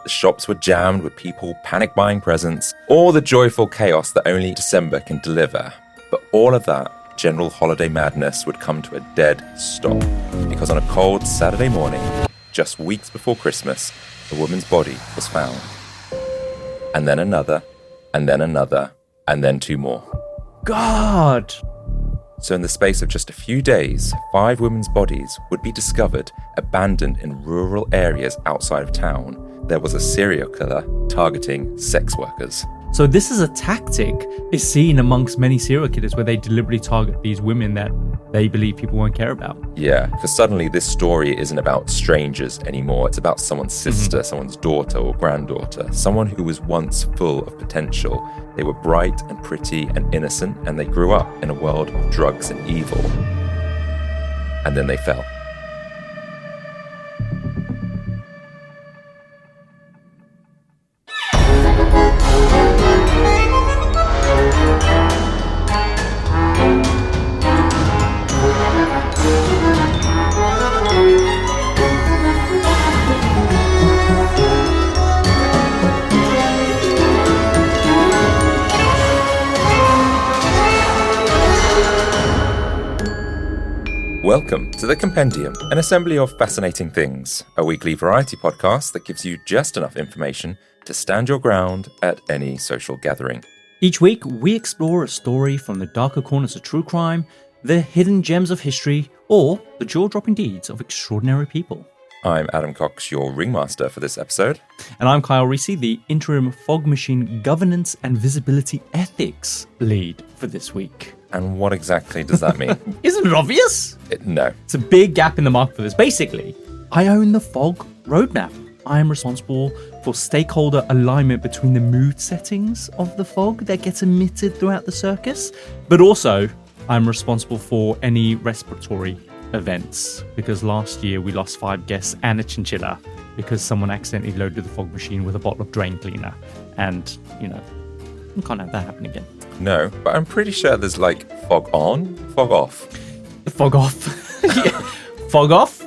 The shops were jammed with people panic buying presents, all the joyful chaos that only December can deliver. But all of that general holiday madness would come to a dead stop, because on a cold Saturday morning, just weeks before Christmas, a woman's body was found. And then another, and then another, and then two more. God! So in the space of just a few days, 5 women's bodies would be discovered abandoned in rural areas outside of town. There was a serial killer targeting sex workers. So this is a tactic is seen amongst many serial killers where they deliberately target these women that they believe people won't care about. Yeah, because suddenly this story isn't about strangers anymore. It's about someone's sister, someone's daughter or granddaughter, someone who was once full of potential. They were bright and pretty and innocent, and they grew up in a world of drugs and evil. And then they fell. Welcome to The Compendium, an assembly of fascinating things, a weekly variety podcast that gives you just enough information to stand your ground at any social gathering. Each week, we explore a story from the darker corners of true crime, the hidden gems of history, or the jaw-dropping deeds of extraordinary people. I'm Adam Cox, your ringmaster for this episode. And I'm Kyle Risi, the interim Fog Machine Governance and Visibility Ethics lead for this week. And what exactly does that mean? Isn't it obvious? No. It's a big gap in the market for this. Basically, I own the Fog roadmap. I am responsible for stakeholder alignment between the mood settings of the fog that gets emitted throughout the circus, but also I'm responsible for any respiratory events, because last year we lost 5 guests and a chinchilla because someone accidentally loaded the fog machine with a bottle of drain cleaner. And, you can't have that happen again. No, but I'm pretty sure there's like fog on, fog off. Fog off. Yeah. Fog off,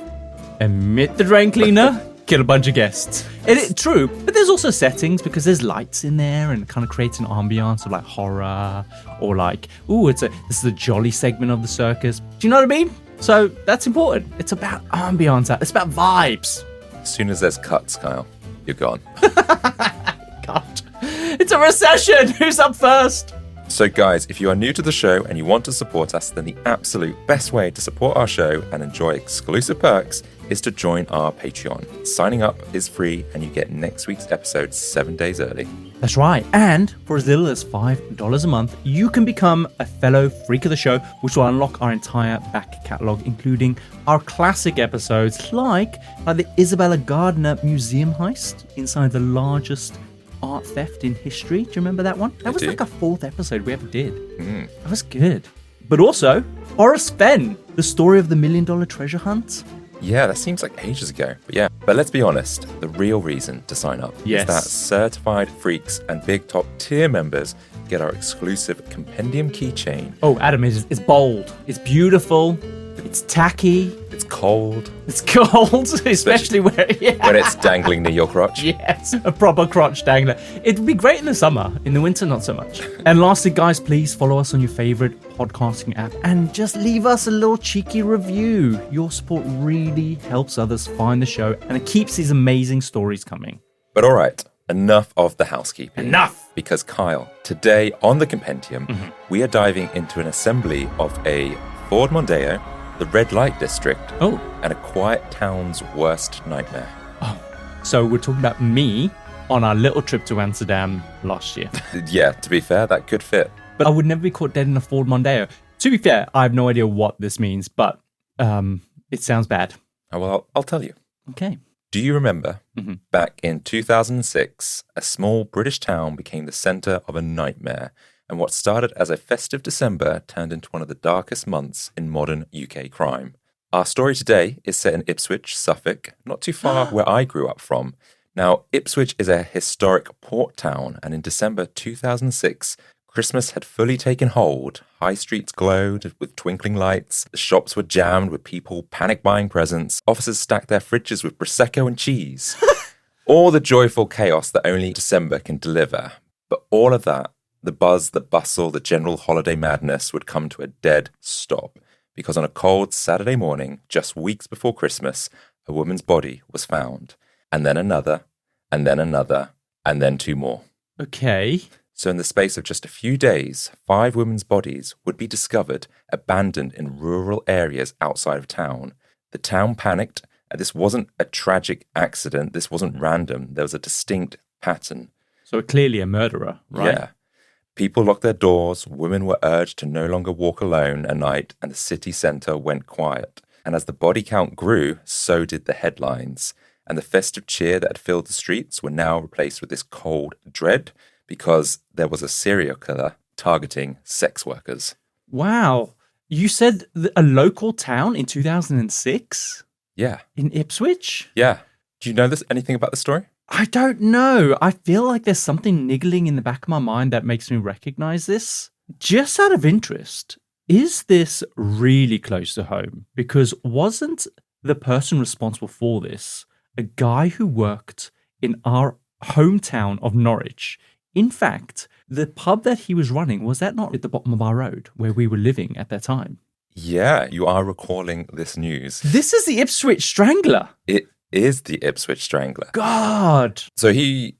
emit the drain cleaner, kill a bunch of guests. True, but there's also settings because there's lights in there and it kind of creates an ambiance of like horror or like, this is a jolly segment of the circus. Do you know what I mean? So that's important. It's about ambiance. It's about vibes. As soon as there's cuts, Kyle, you're gone. God, it's a recession. Who's up first? So guys, if you are new to the show and you want to support us, then the absolute best way to support our show and enjoy exclusive perks is to join our Patreon. Signing up is free and you get next week's episode 7 days early. That's right. And for as little as $5 a month, you can become a fellow freak of the show, which will unlock our entire back catalogue, including our classic episodes like the Isabella Gardner Museum heist inside the largest art theft in history. Do you remember that one? That was like a 4th episode we ever did. That was good. But also, Horace Fenn, the story of the $1 million treasure hunt. Yeah, that seems like ages ago. But yeah, but let's be honest, the real reason to sign up is that certified freaks and big top tier members get our exclusive Compendium keychain. Oh, Adam, it's bold. It's beautiful. It's tacky. It's cold. It's cold, especially when it's dangling near your crotch. Yes, a proper crotch dangler. It'd be great in the summer. In the winter, not so much. And lastly, guys, please follow us on your favorite podcasting app and just leave us a little cheeky review. Your support really helps others find the show and it keeps these amazing stories coming. But all right, enough of the housekeeping. Enough! Because Kyle, today on the Compendium, we are diving into an assembly of a Ford Mondeo, the red light district, and a quiet town's worst nightmare. So we're talking about me on our little trip to Amsterdam last year. Yeah, to be fair, that could fit. But I would never be caught dead in a Ford Mondeo. To be fair, I have no idea what this means, but it sounds bad. Oh, well, I'll tell you. Okay. Do you remember back in 2006, a small British town became the centre of a nightmare, and what started as a festive December turned into one of the darkest months in modern UK crime? Our story today is set in Ipswich, Suffolk, not too far where I grew up from. Now, Ipswich is a historic port town, and in December 2006, Christmas had fully taken hold. High streets glowed with twinkling lights. The shops were jammed with people panic buying presents. Officers stacked their fridges with Prosecco and cheese. All the joyful chaos that only December can deliver. But all of that, the buzz, the bustle, the general holiday madness would come to a dead stop. Because on a cold Saturday morning, just weeks before Christmas, a woman's body was found. And then another, and then another, and then 2 more. Okay. So in the space of just a few days, 5 women's bodies would be discovered abandoned in rural areas outside of town. The town panicked, and this wasn't a tragic accident. This wasn't random. There was a distinct pattern. So clearly a murderer, right? Yeah. People locked their doors, women were urged to no longer walk alone at night, and the city centre went quiet. And as the body count grew, so did the headlines. And the festive cheer that had filled the streets were now replaced with this cold dread because there was a serial killer targeting sex workers. Wow. You said a local town in 2006? Yeah. In Ipswich? Yeah. Do you know anything about the story? I don't know. I feel like there's something niggling in the back of my mind that makes me recognize this. Just out of interest, is this really close to home? Because wasn't the person responsible for this a guy who worked in our hometown of Norwich? In fact, the pub that he was running, was that not at the bottom of our road where we were living at that time? Yeah, you are recalling this news. This is the Ipswich Strangler. It is the Ipswich Strangler. God. So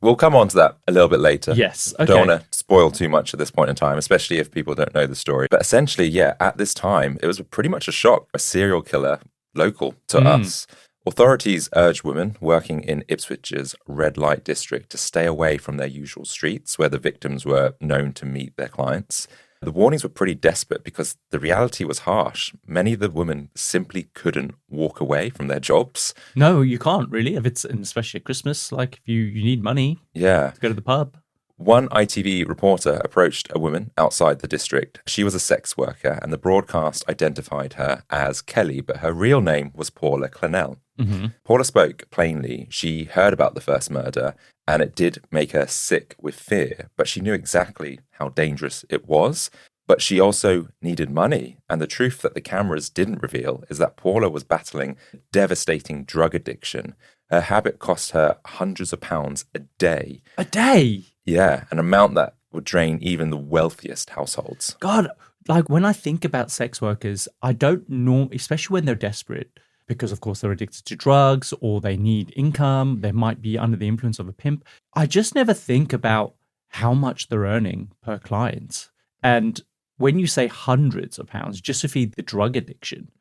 we'll come on to that a little bit later. Yes, okay. Don't want to spoil too much at this point in time, especially if people don't know the story. But essentially, yeah, at this time, it was pretty much a shock. A serial killer local to us. Authorities urged women working in Ipswich's red light district to stay away from their usual streets where the victims were known to meet their clients. The warnings were pretty desperate because the reality was harsh. Many of the women simply couldn't walk away from their jobs. No, you can't really, if it's, and especially at Christmas, like if you need money to go to the pub. One ITV reporter approached a woman outside the district. She was a sex worker, and the broadcast identified her as Kelly, but her real name was Paula Clennell. Mm-hmm. Paula spoke plainly. She heard about the first murder, and it did make her sick with fear, but she knew exactly how dangerous it was. But she also needed money, and the truth that the cameras didn't reveal is that Paula was battling devastating drug addiction. Her habit cost her hundreds of pounds a day. A day? Yeah, an amount that would drain even the wealthiest households. God, like when I think about sex workers, I don't know, especially when they're desperate, because of course they're addicted to drugs or they need income, they might be under the influence of a pimp. I just never think about how much they're earning per client. And when you say hundreds of pounds just to feed the drug addiction,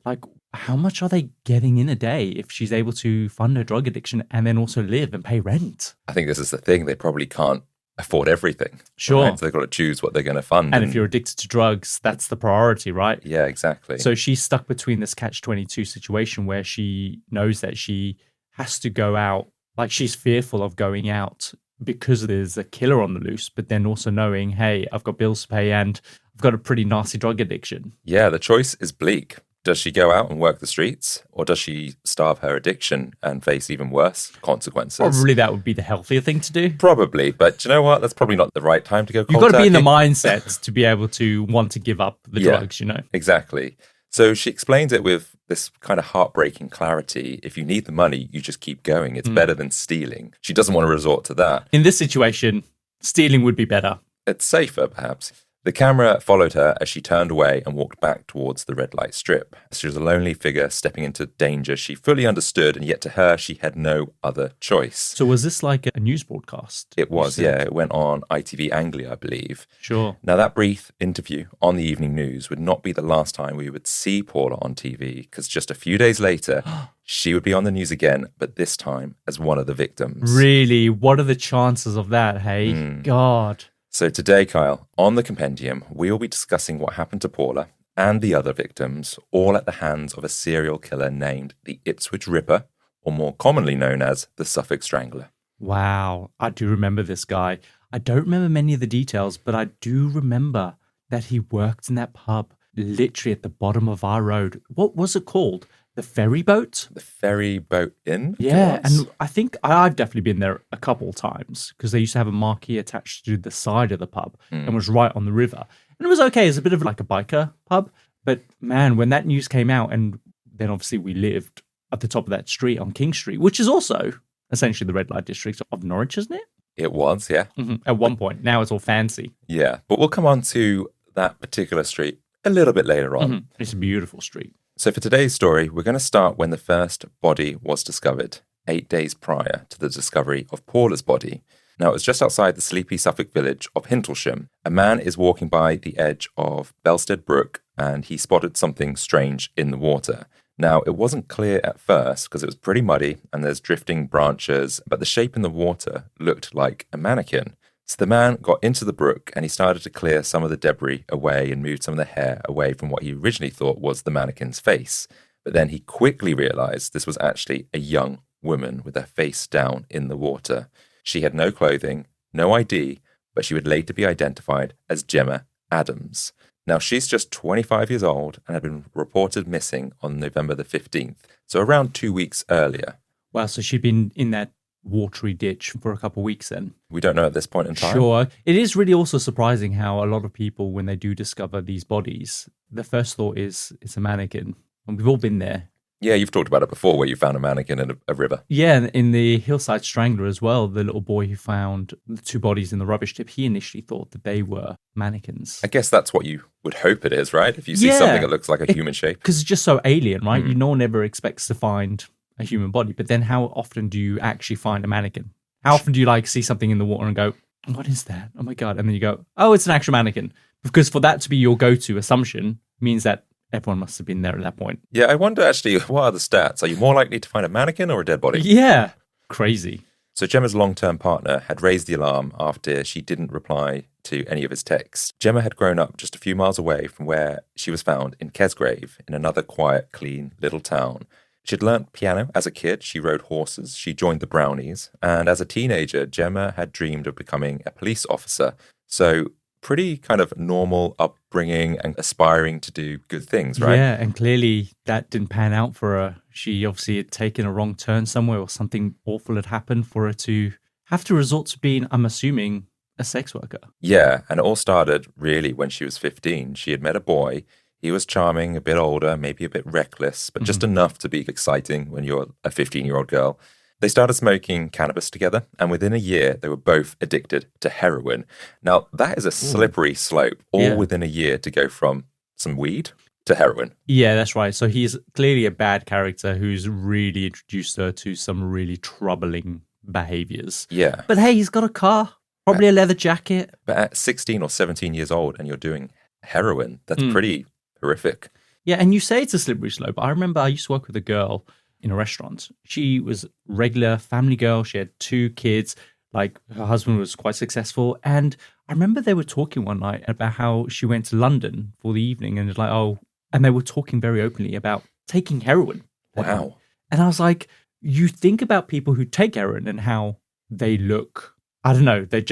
like how much are they getting in a day if she's able to fund her drug addiction and then also live and pay rent? I think this is the thing. They probably can't afford everything. Sure. Right? So they've got to choose what they're going to fund. And if you're addicted to drugs, that's the priority, right? Yeah, exactly. So she's stuck between this catch-22 situation where she knows that she has to go out, like she's fearful of going out because there's a killer on the loose, but then also knowing, hey, I've got bills to pay and I've got a pretty nasty drug addiction. Yeah, the choice is bleak. Does she go out and work the streets, or does she starve her addiction and face even worse consequences? Probably that would be the healthier thing to do. Probably, but do you know what? That's probably not the right time to go cold You've got to be in the turkey. mindset to be able to want to give up the drugs, you know? Exactly. So she explains it with this kind of heartbreaking clarity. If you need the money, you just keep going. It's better than stealing. She doesn't want to resort to that. In this situation, stealing would be better. It's safer, perhaps. The camera followed her as she turned away and walked back towards the red light strip. She was a lonely figure stepping into danger she fully understood, and yet to her, she had no other choice. So was this like a news broadcast? It was, yeah. It went on ITV Anglia, I believe. Sure. Now, that brief interview on the evening news would not be the last time we would see Paula on TV, because just a few days later, she would be on the news again, but this time as one of the victims. Really? What are the chances of that, hey? God. So today, Kyle, on the compendium, we will be discussing what happened to Paula and the other victims, all at the hands of a serial killer named the Ipswich Ripper, or more commonly known as the Suffolk Strangler. Wow, I do remember this guy. I don't remember many of the details, but I do remember that he worked in that pub literally at the bottom of our road. What was it called? The ferry boat? The ferry boat inn? Yeah, and I think I've definitely been there a couple times because they used to have a marquee attached to the side of the pub and was right on the river. And it was okay, it's a bit of like a biker pub. But man, when that news came out, and then obviously we lived at the top of that street on King Street, which is also essentially the red light district of Norwich, isn't it? It was, yeah. At one point. Now it's all fancy. Yeah, but we'll come on to that particular street a little bit later on. It's a beautiful street. So for today's story, we're going to start when the first body was discovered, 8 days prior to the discovery of Paula's body. Now, it was just outside the sleepy Suffolk village of Hintlesham. A man is walking by the edge of Belstead Brook, and he spotted something strange in the water. Now, it wasn't clear at first because it was pretty muddy and there's drifting branches, but the shape in the water looked like a mannequin. So the man got into the brook and he started to clear some of the debris away and moved some of the hair away from what he originally thought was the mannequin's face. But then he quickly realized this was actually a young woman with her face down in the water. She had no clothing, no ID, but she would later be identified as Gemma Adams. Now, she's just 25 years old and had been reported missing on November the 15th, so around 2 weeks earlier. Wow, so she'd been in that watery ditch for a couple of weeks then. We don't know at this point in time. Sure. It is really also surprising how a lot of people, when they do discover these bodies, the first thought is it's a mannequin. And we've all been there. Yeah, you've talked about it before where you found a mannequin in a river. Yeah, and in the Hillside Strangler as well, the little boy who found the two bodies in the rubbish tip, he initially thought that they were mannequins. I guess that's what you would hope it is, right? If you see something that looks like a human shape. Because it's just so alien, right? No one ever expects to find a human body. But then how often do you actually find a mannequin? How often do you see something in the water and go, what is that? Oh my God. And then you go, oh, it's an actual mannequin. Because for that to be your go-to assumption means that everyone must have been there at that point. Yeah, I wonder actually, what are the stats? Are you more likely to find a mannequin or a dead body? Yeah. Crazy. So Gemma's long-term partner had raised the alarm after she didn't reply to any of his texts. Gemma had grown up just a few miles away from where she was found in Kesgrave, in another quiet, clean little town. She'd learnt piano as a kid, she rode horses, she joined the Brownies, and as a teenager, Gemma had dreamed of becoming a police officer. So pretty kind of normal upbringing and aspiring to do good things, right? Yeah, and clearly that didn't pan out for her. She obviously had taken a wrong turn somewhere or something awful had happened for her to have to resort to being, I'm assuming, a sex worker. Yeah, and it all started really when she was 15. She had met a boy. He was charming, a bit older, maybe a bit reckless, but just enough to be exciting when you're a 15-year-old girl. They started smoking cannabis together, and within a year, they were both addicted to heroin. Now, that is a slippery slope, all within a year to go from some weed to heroin. Yeah, that's right. So he's clearly a bad character who's really introduced her to some really troubling behaviors. Yeah. But hey, he's got a car, probably a leather jacket. But at 16 or 17 years old and you're doing heroin, that's pretty horrific. Yeah, and you say it's a slippery slope. I remember I used to work with a girl in a restaurant. She was regular family girl. She had 2 kids. Her husband was quite successful. And I remember they were talking one night about how she went to London for the evening and and they were talking very openly about taking heroin. Wow. And I was like, you think about people who take heroin and how they look, I don't know, they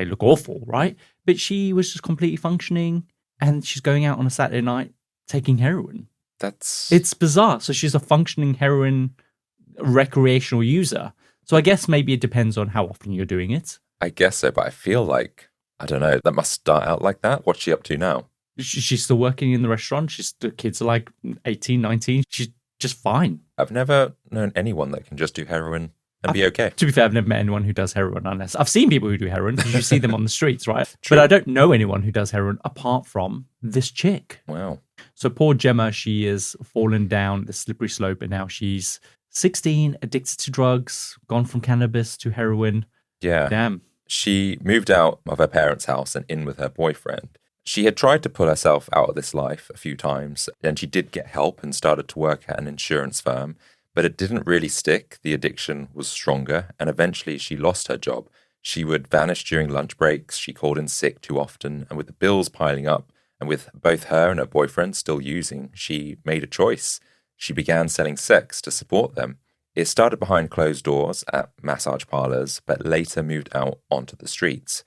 look awful, right? But she was just completely functioning and she's going out on a Saturday night taking heroin. It's bizarre. So she's a functioning heroin recreational user. So I guess maybe it depends on how often you're doing it. I guess so, but I feel like, I don't know, that must start out like that. What's she up to now? She's still working in the restaurant. The kids are 18, 19. She's just fine. I've never known anyone that can just do heroin and be okay. To be fair, I've never met anyone who does heroin unless I've seen people who do heroin because you see them on the streets, right? True. But I don't know anyone who does heroin apart from this chick. Wow. So poor Gemma, she has fallen down the slippery slope and now she's 16, addicted to drugs, gone from cannabis to heroin. Yeah. Damn. She moved out of her parents' house and in with her boyfriend. She had tried to pull herself out of this life a few times, and she did get help and started to work at an insurance firm, but it didn't really stick. The addiction was stronger, and eventually she lost her job. She would vanish during lunch breaks, she called in sick too often, and with the bills piling up, and with both her and her boyfriend still using, she made a choice. She began selling sex to support them. It started behind closed doors at massage parlours, but later moved out onto the streets,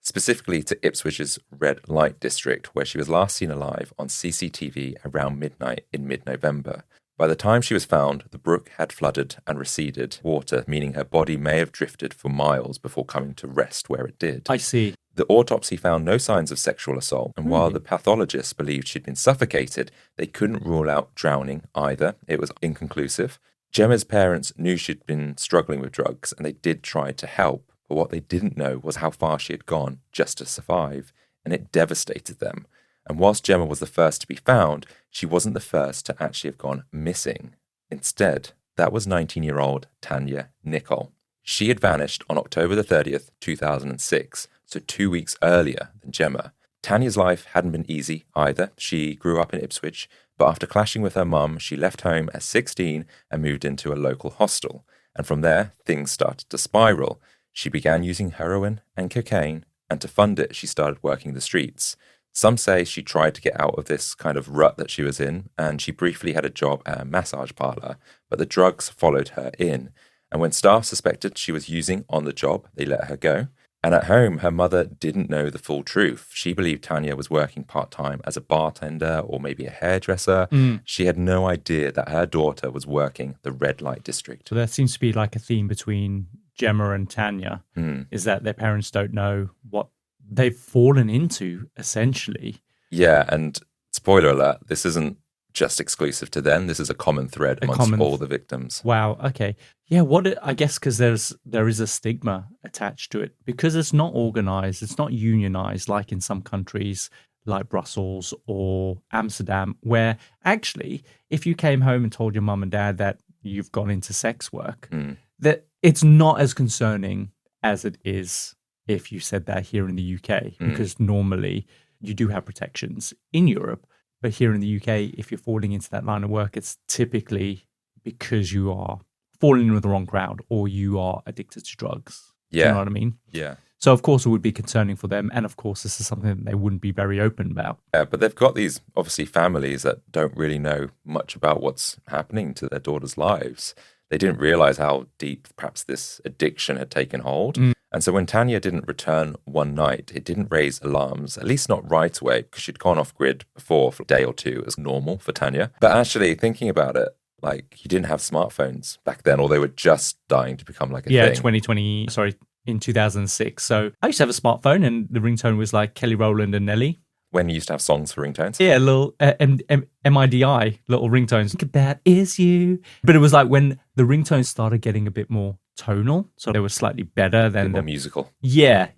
specifically to Ipswich's red light district, where she was last seen alive on CCTV around midnight in mid-November. By the time she was found, the brook had flooded and receded water, meaning her body may have drifted for miles before coming to rest where it did. I see. The autopsy found no signs of sexual assault, and while the pathologists believed she'd been suffocated, they couldn't rule out drowning either. It was inconclusive. Gemma's parents knew she'd been struggling with drugs and they did try to help, but what they didn't know was how far she had gone just to survive, and it devastated them. And whilst Gemma was the first to be found, she wasn't the first to actually have gone missing. Instead, that was 19-year-old Tanya Nicol. She had vanished on October the 30th, 2006, so 2 weeks earlier than Gemma. Tanya's life hadn't been easy either. She grew up in Ipswich, but after clashing with her mum, she left home at 16 and moved into a local hostel. And from there, things started to spiral. She began using heroin and cocaine, and to fund it, she started working the streets. Some say she tried to get out of this kind of rut that she was in, and she briefly had a job at a massage parlour, but the drugs followed her in. And when staff suspected she was using on the job, they let her go. And at home, her mother didn't know the full truth. She believed Tanya was working part-time as a bartender or maybe a hairdresser. She had no idea that her daughter was working the red light district. So there seems to be like a theme between Gemma and Tanya, is that their parents don't know what they've fallen into, essentially. Yeah, and spoiler alert, this isn't just exclusive to them. This is a common thread amongst all the victims. Wow, okay. Yeah, I guess because there is a stigma attached to it. Because it's not organized, it's not unionized like in some countries like Brussels or Amsterdam, where actually, if you came home and told your mum and dad that you've gone into sex work, that it's not as concerning as it is if you said that here in the UK, because normally you do have protections in Europe. But here in the UK, if you're falling into that line of work, it's typically because you are falling in with the wrong crowd or you are addicted to drugs. Yeah. You know what I mean? Yeah. So, of course, it would be concerning for them. And, of course, this is something that they wouldn't be very open about. Yeah, but they've got these, obviously, families that don't really know much about what's happening to their daughters' lives. They didn't realize how deep perhaps this addiction had taken hold. And so when Tanya didn't return one night, it didn't raise alarms, at least not right away, because she'd gone off grid before for a day or two as normal for Tanya. But actually, thinking about it, like, you didn't have smartphones back then, or they were just dying to become like a thing. In 2006. So I used to have a smartphone and the ringtone was like Kelly Rowland and Nelly. When you used to have songs for ringtones? Yeah, little MIDI, little ringtones. That is you. But it was like when the ringtones started getting a bit more tonal, so they were slightly better than more musical. Yeah.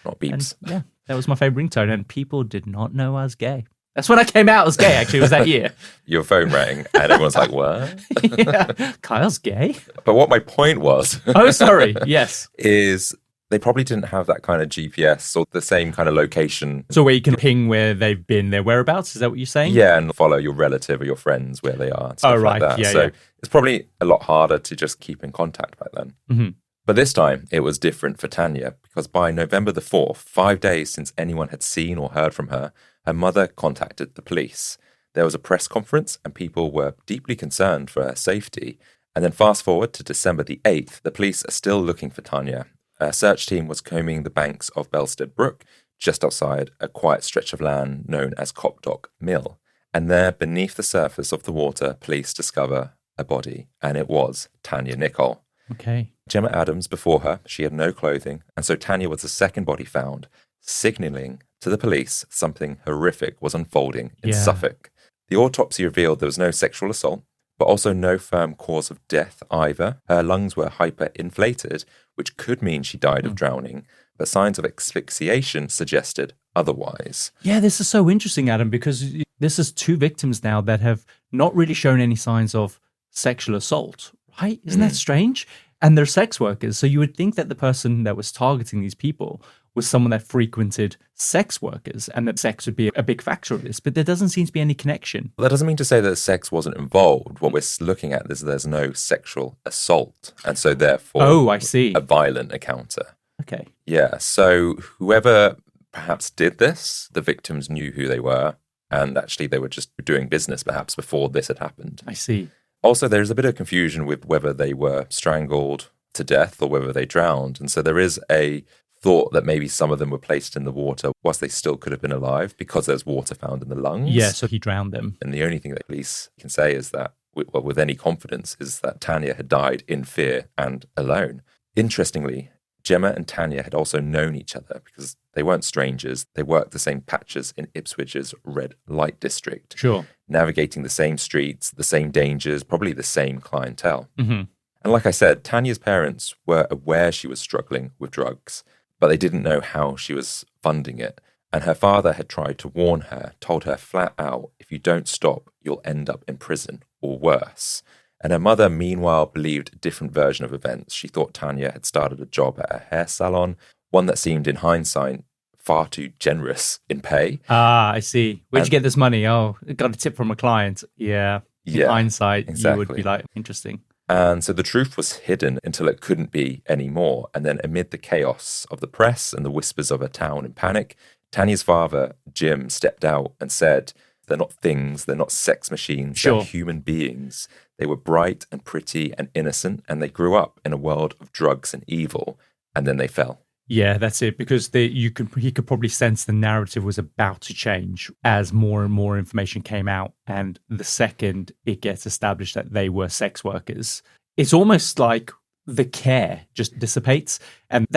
Not beeps. And, yeah, that was my favorite ringtone, and people did not know I was gay. That's when I came out as gay, actually, it was that year. Your phone rang, and everyone's like, what? Yeah, Kyle's gay? But what my point was... Oh, sorry, yes. Is they probably didn't have that kind of GPS or the same kind of location. So where you can ping where they've been, their whereabouts, is that what you're saying? Yeah, and follow your relative or your friends where they are. Stuff right. Like that. Yeah, so it's probably a lot harder to just keep in contact back then. But this time, it was different for Tanya, because by November the 4th, 5 days since anyone had seen or heard from her, her mother contacted the police. There was a press conference, and people were deeply concerned for her safety. And then fast forward to December the 8th, the police are still looking for Tanya. A search team was combing the banks of Belstead Brook, just outside a quiet stretch of land known as Copdock Mill. And there, beneath the surface of the water, police discover a body, and it was Tanya Nicol. Okay. Gemma Adams before her, she had no clothing, and so Tanya was the second body found, signalling to the police something horrific was unfolding in Suffolk. The autopsy revealed there was no sexual assault, but also no firm cause of death either. Her lungs were hyperinflated, which could mean she died of drowning, but signs of asphyxiation suggested otherwise. Yeah, this is so interesting, Adam, because this is two victims now that have not really shown any signs of sexual assault, right? Isn't that strange? And they're sex workers, so you would think that the person that was targeting these people was someone that frequented sex workers and that sex would be a big factor of this, but there doesn't seem to be any connection. That doesn't mean to say that sex wasn't involved. What we're looking at is there's no sexual assault, and so therefore I see. A violent encounter. Okay. Yeah, so whoever perhaps did this, the victims knew who they were, and actually they were just doing business perhaps before this had happened. I see. Also, there's a bit of confusion with whether they were strangled to death or whether they drowned. And so there is a thought that maybe some of them were placed in the water whilst they still could have been alive because there's water found in the lungs. Yeah, so he drowned them. And the only thing that police can say is that, with any confidence, is that Tanya had died in fear and alone. Interestingly, Gemma and Tanya had also known each other because they weren't strangers. They worked the same patches in Ipswich's red light district. Sure. navigating the same streets, the same dangers, probably the same clientele. Mm-hmm. And like I said, Tanya's parents were aware she was struggling with drugs, but they didn't know how she was funding it. And her father had tried to warn her, told her flat out, if you don't stop, you'll end up in prison or worse. And her mother, meanwhile, believed a different version of events. She thought Tanya had started a job at a hair salon, one that seemed, in hindsight, far too generous in pay. Ah, I see. Where'd you get this money? Oh, got a tip from a client. Yeah. In hindsight, exactly. You would be like, interesting. And so the truth was hidden until it couldn't be anymore. And then amid the chaos of the press and the whispers of a town in panic, Tanya's father, Jim, stepped out and said, they're not things, they're not sex machines, They're human beings. They were bright and pretty and innocent, and they grew up in a world of drugs and evil, and then they fell. Yeah, that's it. Because he could probably sense the narrative was about to change as more and more information came out. And the second it gets established that they were sex workers, it's almost like the care just dissipates. And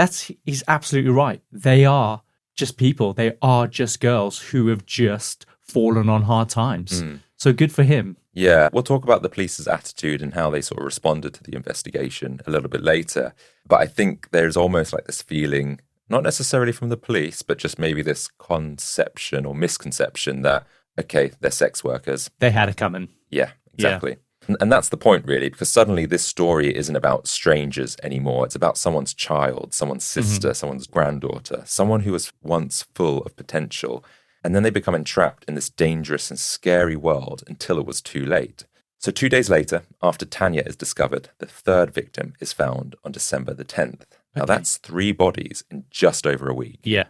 he's absolutely right. They are just people. They are just girls who have just fallen on hard times. So good for him. Yeah, we'll talk about the police's attitude and how they sort of responded to the investigation a little bit later. But I think there's almost like this feeling, not necessarily from the police, but just maybe this conception or misconception that, okay, they're sex workers. They had it coming. Yeah, exactly. Yeah. And that's the point, really, because suddenly this story isn't about strangers anymore. It's about someone's child, someone's sister, someone's granddaughter, someone who was once full of potential. And then they become entrapped in this dangerous and scary world until it was too late. So 2 days later, after Tanya is discovered, the third victim is found on December the 10th. Now that's 3 bodies in just over a week. Yeah,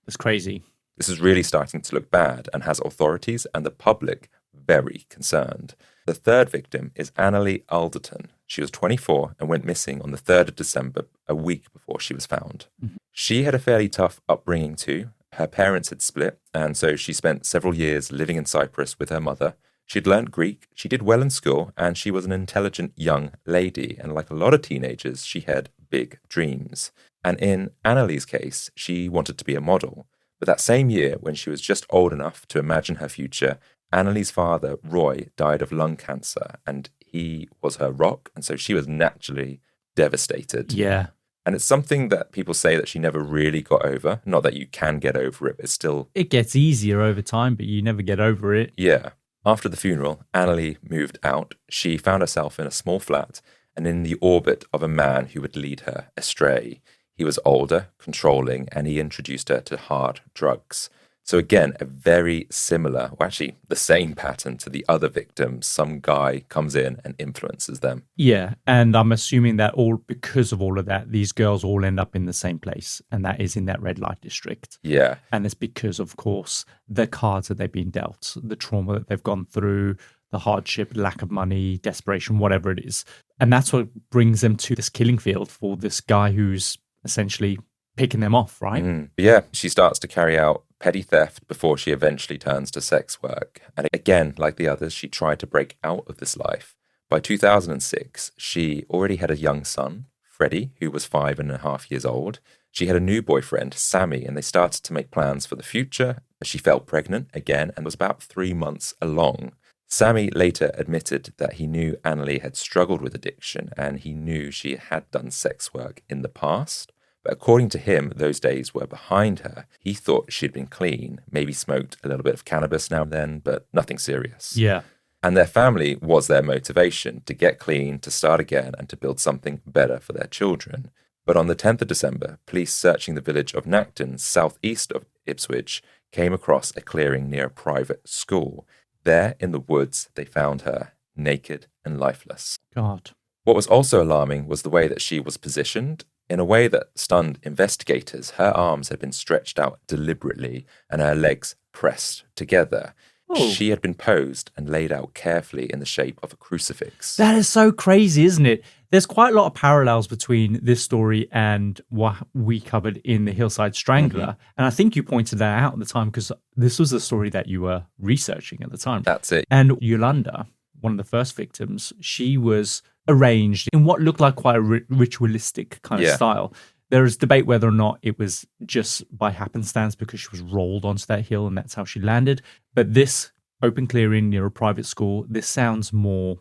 that's crazy. This is really starting to look bad and has authorities and the public very concerned. The third victim is Annalie Alderton. She was 24 and went missing on the 3rd of December, a week before she was found. She had a fairly tough upbringing too. Her parents had split, and so she spent several years living in Cyprus with her mother. She'd learned Greek, she did well in school, and she was an intelligent young lady. And like a lot of teenagers, she had big dreams. And in Annalie's case, she wanted to be a model. But that same year, when she was just old enough to imagine her future, Annalie's father, Roy, died of lung cancer, and he was her rock, and so she was naturally devastated. Yeah. And it's something that people say that she never really got over. Not that you can get over it, but it's still... It gets easier over time, but you never get over it. Yeah. After the funeral, Annalie moved out. She found herself in a small flat and in the orbit of a man who would lead her astray. He was older, controlling, and he introduced her to hard drugs. So again, a very similar, or actually the same pattern to the other victims. Some guy comes in and influences them. Yeah, and I'm assuming that because of all of that, these girls all end up in the same place, and that is in that red light district. Yeah. And it's because, of course, the cards that they've been dealt, the trauma that they've gone through, the hardship, lack of money, desperation, whatever it is. And that's what brings them to this killing field for this guy who's essentially picking them off, right? Yeah, she starts to carry out petty theft before she eventually turns to sex work. And again, like the others, she tried to break out of this life. By 2006, she already had a young son, Freddie, who was 5.5 years old. She had a new boyfriend, Sammy, and they started to make plans for the future. She fell pregnant again and was about 3 months along. Sammy later admitted that he knew Annalie had struggled with addiction and he knew she had done sex work in the past. But according to him, those days were behind her. He thought she'd been clean, maybe smoked a little bit of cannabis now and then, but nothing serious. Yeah. And their family was their motivation to get clean, to start again, and to build something better for their children. But on the 10th of December, police searching the village of Nacton, southeast of Ipswich, came across a clearing near a private school. There in the woods, they found her, naked and lifeless. God. What was also alarming was the way that she was positioned. In a way that stunned investigators, her arms had been stretched out deliberately and her legs pressed together. Oh. She had been posed and laid out carefully in the shape of a crucifix. That is so crazy, isn't it? There's quite a lot of parallels between this story and what we covered in the Hillside Strangler. And I think you pointed that out at the time because this was the story that you were researching at the time. That's it. And Yolanda, one of the first victims, she was arranged in what looked like quite a ritualistic kind of style. There is debate whether or not it was just by happenstance because she was rolled onto that hill and that's how she landed. But this open clearing near a private school. This sounds more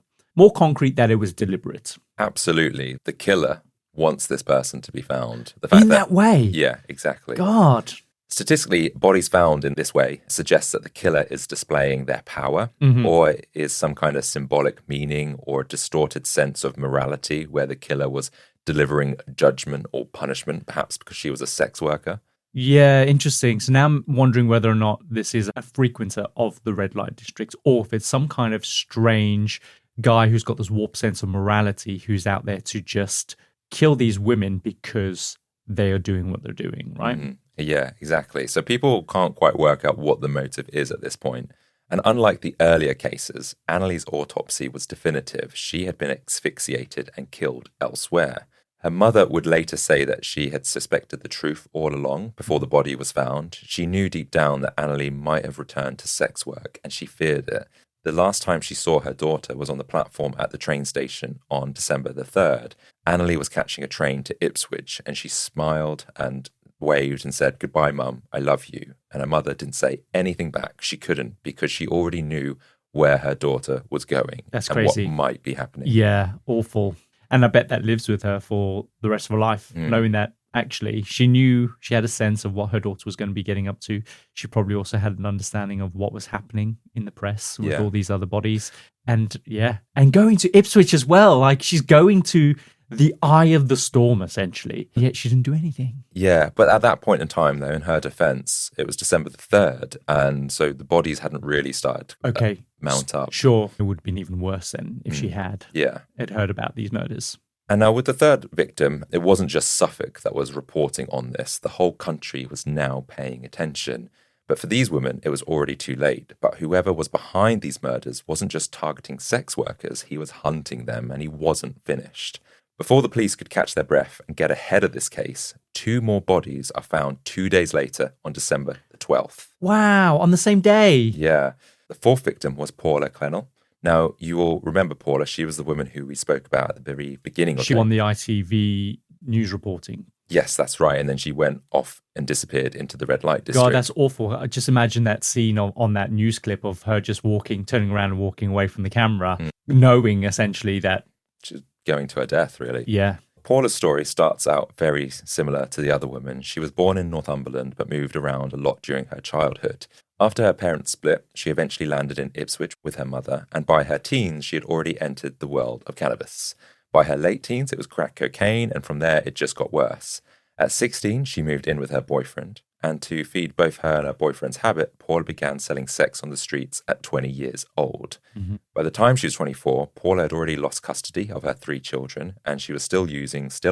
concrete that it was deliberate. Absolutely. The killer wants this person to be found. The fact In that way? Yeah, exactly. God. Statistically, bodies found in this way suggests that the killer is displaying their power or is some kind of symbolic meaning or a distorted sense of morality where the killer was delivering judgment or punishment, perhaps because she was a sex worker. Yeah, interesting. So now I'm wondering whether or not this is a frequenter of the red light district or if it's some kind of strange guy who's got this warped sense of morality who's out there to just kill these women because they are doing what they're doing, right? Mm-hmm. Yeah, exactly. So people can't quite work out what the motive is at this point. And unlike the earlier cases, Annalie's autopsy was definitive. She had been asphyxiated and killed elsewhere. Her mother would later say that she had suspected the truth all along before the body was found. She knew deep down that Annalie might have returned to sex work, and she feared it. The last time she saw her daughter was on the platform at the train station on December the 3rd. Annalie was catching a train to Ipswich, and she smiled and waved and said, "Goodbye, Mum, I love you." And her mother didn't say anything back. She couldn't, because she already knew where her daughter was going. That's and crazy. what might be happening. Yeah, awful. And I bet that lives with her for the rest of her life, knowing that actually she knew, she had a sense of what her daughter was going to be getting up to. She probably also had an understanding of what was happening in the press with all these other bodies. And going to Ipswich as well. Like, she's going to the eye of the storm, essentially. Yet she didn't do anything. Yeah, but at that point in time, though, in her defense, it was December the 3rd. And so the bodies hadn't really started to mount up. Sure. It would have been even worse then if she had heard about these murders. And now with the third victim, it wasn't just Suffolk that was reporting on this. The whole country was now paying attention. But for these women, it was already too late. But whoever was behind these murders wasn't just targeting sex workers, he was hunting them, and he wasn't finished. Before the police could catch their breath and get ahead of this case, 2 more bodies are found 2 days later on December the 12th. Wow, on the same day? Yeah. The 4th victim was Paula Clennell. Now, you will remember Paula. She was the woman who we spoke about at the very beginning of She won the ITV news reporting. Yes, that's right. And then she went off and disappeared into the red light district. God, that's awful. I just imagine that scene on that news clip of her just turning around and walking away from the camera, knowing essentially that she's going to her death, really. Yeah. Paula's story starts out very similar to the other women. She was born in Northumberland, but moved around a lot during her childhood. After her parents split, she eventually landed in Ipswich with her mother, and by her teens, she had already entered the world of cannabis. By her late teens, it was crack cocaine, and from there, it just got worse. At 16, she moved in with her boyfriend, and to feed both her and her boyfriend's habit, Paula began selling sex on the streets at 20 years old. By the time she was 24, Paula had already lost custody of her 3 children, and she was still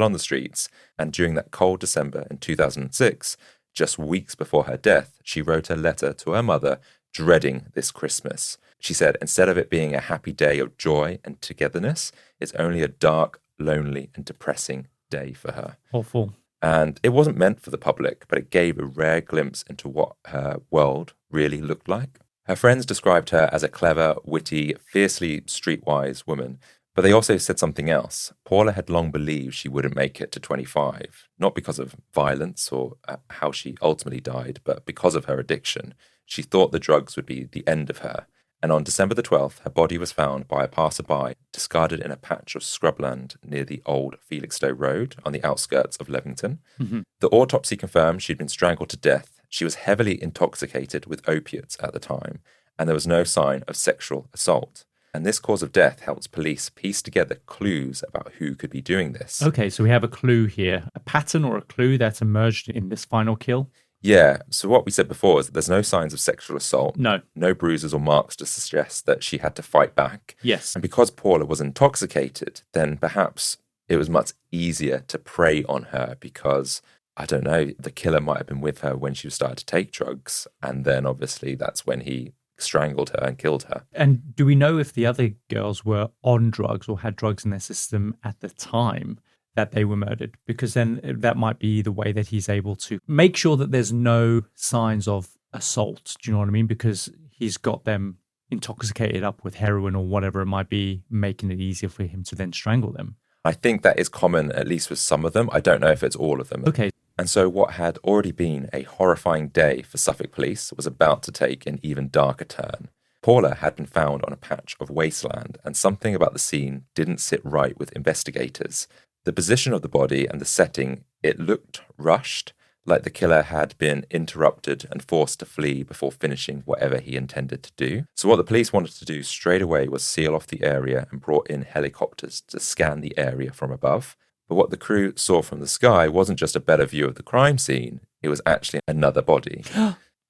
on the streets, and during that cold December in 2006, just weeks before her death, she wrote a letter to her mother, dreading this Christmas. She said, instead of it being a happy day of joy and togetherness, it's only a dark, lonely, and depressing day for her. Awful. And it wasn't meant for the public, but it gave a rare glimpse into what her world really looked like. Her friends described her as a clever, witty, fiercely streetwise woman, but they also said something else. Paula had long believed she wouldn't make it to 25, not because of violence or how she ultimately died, but because of her addiction. She thought the drugs would be the end of her. And on December the 12th, her body was found by a passerby, discarded in a patch of scrubland near the old Felixstowe Road on the outskirts of Leamington. The autopsy confirmed she'd been strangled to death. She was heavily intoxicated with opiates at the time, and there was no sign of sexual assault. And this cause of death helps police piece together clues about who could be doing this. Okay, so we have a clue here, a pattern or a clue that's emerged in this final kill. Yeah, so what we said before is that there's no signs of sexual assault. No bruises or marks to suggest that she had to fight back. Yes. And because Paula was intoxicated, then perhaps it was much easier to prey on her because, I don't know, the killer might have been with her when she started to take drugs. And then obviously that's when he strangled her and killed her. And do we know if the other girls were on drugs or had drugs in their system at the time that they were murdered? Because then that might be the way that he's able to make sure that there's no signs of assault. Do you know what I mean? Because he's got them intoxicated up with heroin or whatever it might be, making it easier for him to then strangle them. I think that is common, at least with some of them. I don't know if it's all of them. Okay. And so what had already been a horrifying day for Suffolk police was about to take an even darker turn. Paula had been found on a patch of wasteland, and something about the scene didn't sit right with investigators. The position of the body and the setting, it looked rushed, like the killer had been interrupted and forced to flee before finishing whatever he intended to do. So what the police wanted to do straight away was seal off the area and brought in helicopters to scan the area from above. But what the crew saw from the sky wasn't just a better view of the crime scene, it was actually another body.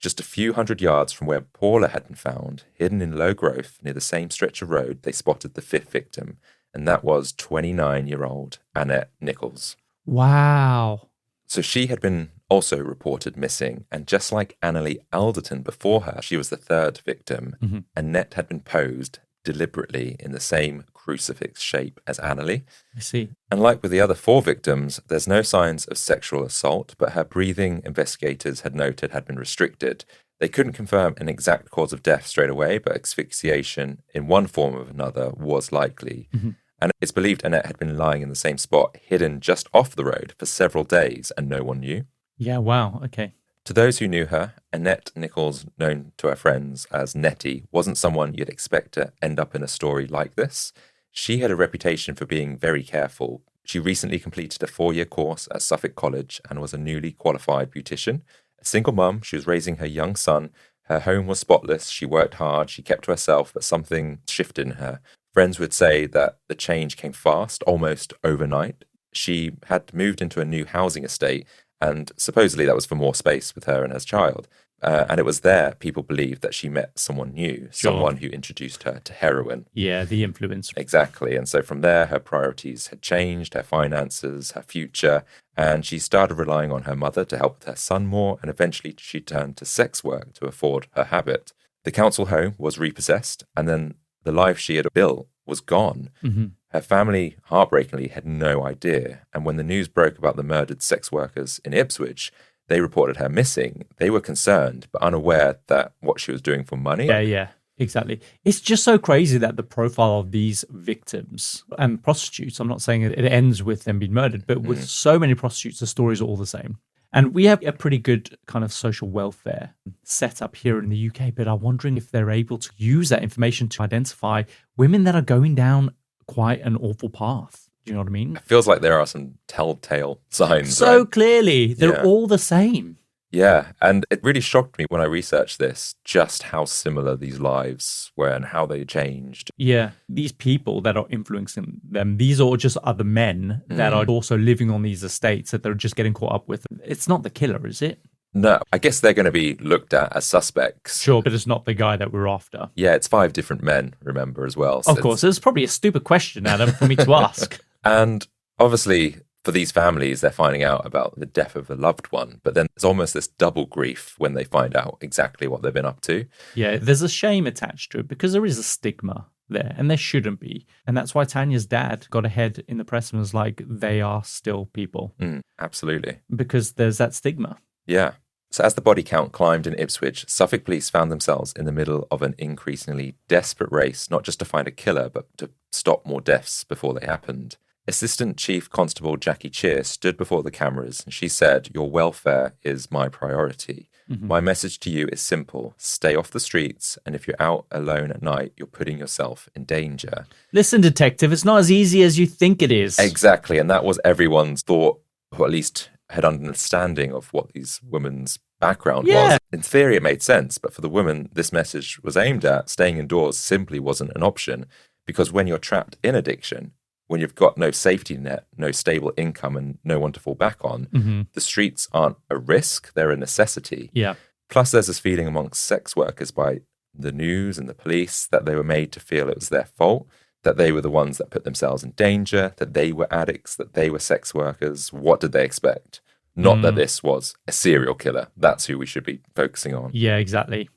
Just a few hundred yards from where Paula had been found, hidden in low growth near the same stretch of road, they spotted the fifth victim, and that was 29-year-old Annette Nichols. Wow. So she had been also reported missing, and just like Annalie Alderton before her, she was the third victim. Mm-hmm. Annette had been posed deliberately in the same crucifix shape as Annalie. I see. And like with the other four victims, there's no signs of sexual assault, but her breathing, investigators had noted, had been restricted. They couldn't confirm an exact cause of death straight away, but asphyxiation in one form or another was likely. Mm-hmm. And it's believed Annette had been lying in the same spot, hidden just off the road for several days, and no one knew. Yeah, wow, okay. To those who knew her, Annette Nichols, known to her friends as Nettie, wasn't someone you'd expect to end up in a story like this. She had a reputation for being very careful. She recently completed a 4-year course at Suffolk College and was a newly qualified beautician. A single mum, she was raising her young son. Her home was spotless. She worked hard. She kept to herself, but something shifted in her. Friends would say that the change came fast, almost overnight. She had moved into a new housing estate, and supposedly that was for more space with her and her child. And it was there people believed that she met someone new, someone who introduced her to heroin. Yeah, the influence. Exactly. And so from there, her priorities had changed, her finances, her future, and she started relying on her mother to help with her son more, and eventually she turned to sex work to afford her habit. The council home was repossessed, and then the life she had built was gone. Mm-hmm. Her family, heartbreakingly, had no idea. And when the news broke about the murdered sex workers in Ipswich, they reported her missing. They were concerned, but unaware that what she was doing for money. Yeah, exactly. It's just so crazy that the profile of these victims and prostitutes, I'm not saying it ends with them being murdered, but with so many prostitutes, the stories are all the same. And we have a pretty good kind of social welfare set up here in the UK, but I'm wondering if they're able to use that information to identify women that are going down quite an awful path. Do you know what I mean? It feels like there are some telltale signs. So right? clearly, they're all the same. Yeah, and it really shocked me when I researched this, just how similar these lives were and how they changed. Yeah, these people that are influencing them, these are just other men that are also living on these estates that they're just getting caught up with. It's not the killer, is it? No, I guess they're going to be looked at as suspects. Sure, but it's not the guy that we're after. Yeah, it's 5 different men, remember, as well. So of course, it's probably a stupid question, Adam, for me to ask. And obviously, for these families, they're finding out about the death of a loved one, but then there's almost this double grief when they find out exactly what they've been up to. Yeah, there's a shame attached to it because there is a stigma there, and there shouldn't be. And that's why Tanya's dad got ahead in the press and was like, they are still people. Absolutely. Because there's that stigma. Yeah. So as the body count climbed in Ipswich, Suffolk police found themselves in the middle of an increasingly desperate race, not just to find a killer, but to stop more deaths before they happened. Assistant Chief Constable Jackie Cheer stood before the cameras and she said, "Your welfare is my priority. My message to you is simple. Stay off the streets, and if you're out alone at night, you're putting yourself in danger." Listen, detective, it's not as easy as you think it is. Exactly, and that was everyone's thought, or at least had understanding of what these women's background was. In theory, it made sense, but for the women this message was aimed at, staying indoors simply wasn't an option, because when you're trapped in addiction, when you've got no safety net, no stable income, and no one to fall back on, the streets aren't a risk, they're a necessity. Yeah. Plus, there's this feeling amongst sex workers by the news and the police that they were made to feel it was their fault, that they were the ones that put themselves in danger, that they were addicts, that they were sex workers. What did they expect? Not that this was a serial killer. That's who we should be focusing on. Yeah, exactly.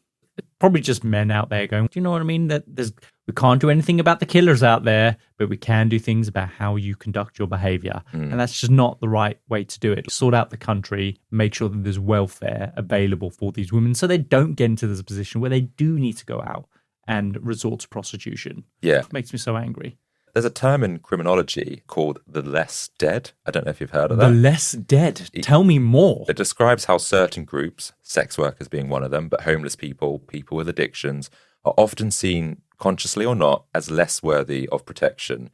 Probably just men out there going, do you know what I mean? That we can't do anything about the killers out there, but we can do things about how you conduct your behavior. And that's just not the right way to do it. Sort out the country, make sure that there's welfare available for these women so they don't get into this position where they do need to go out and resort to prostitution. Yeah. It makes me so angry. There's a term in criminology called the less dead. I don't know if you've heard of that. The less dead. Tell me more. It describes how certain groups, sex workers being one of them, but homeless people, people with addictions, are often seen, consciously or not, as less worthy of protection.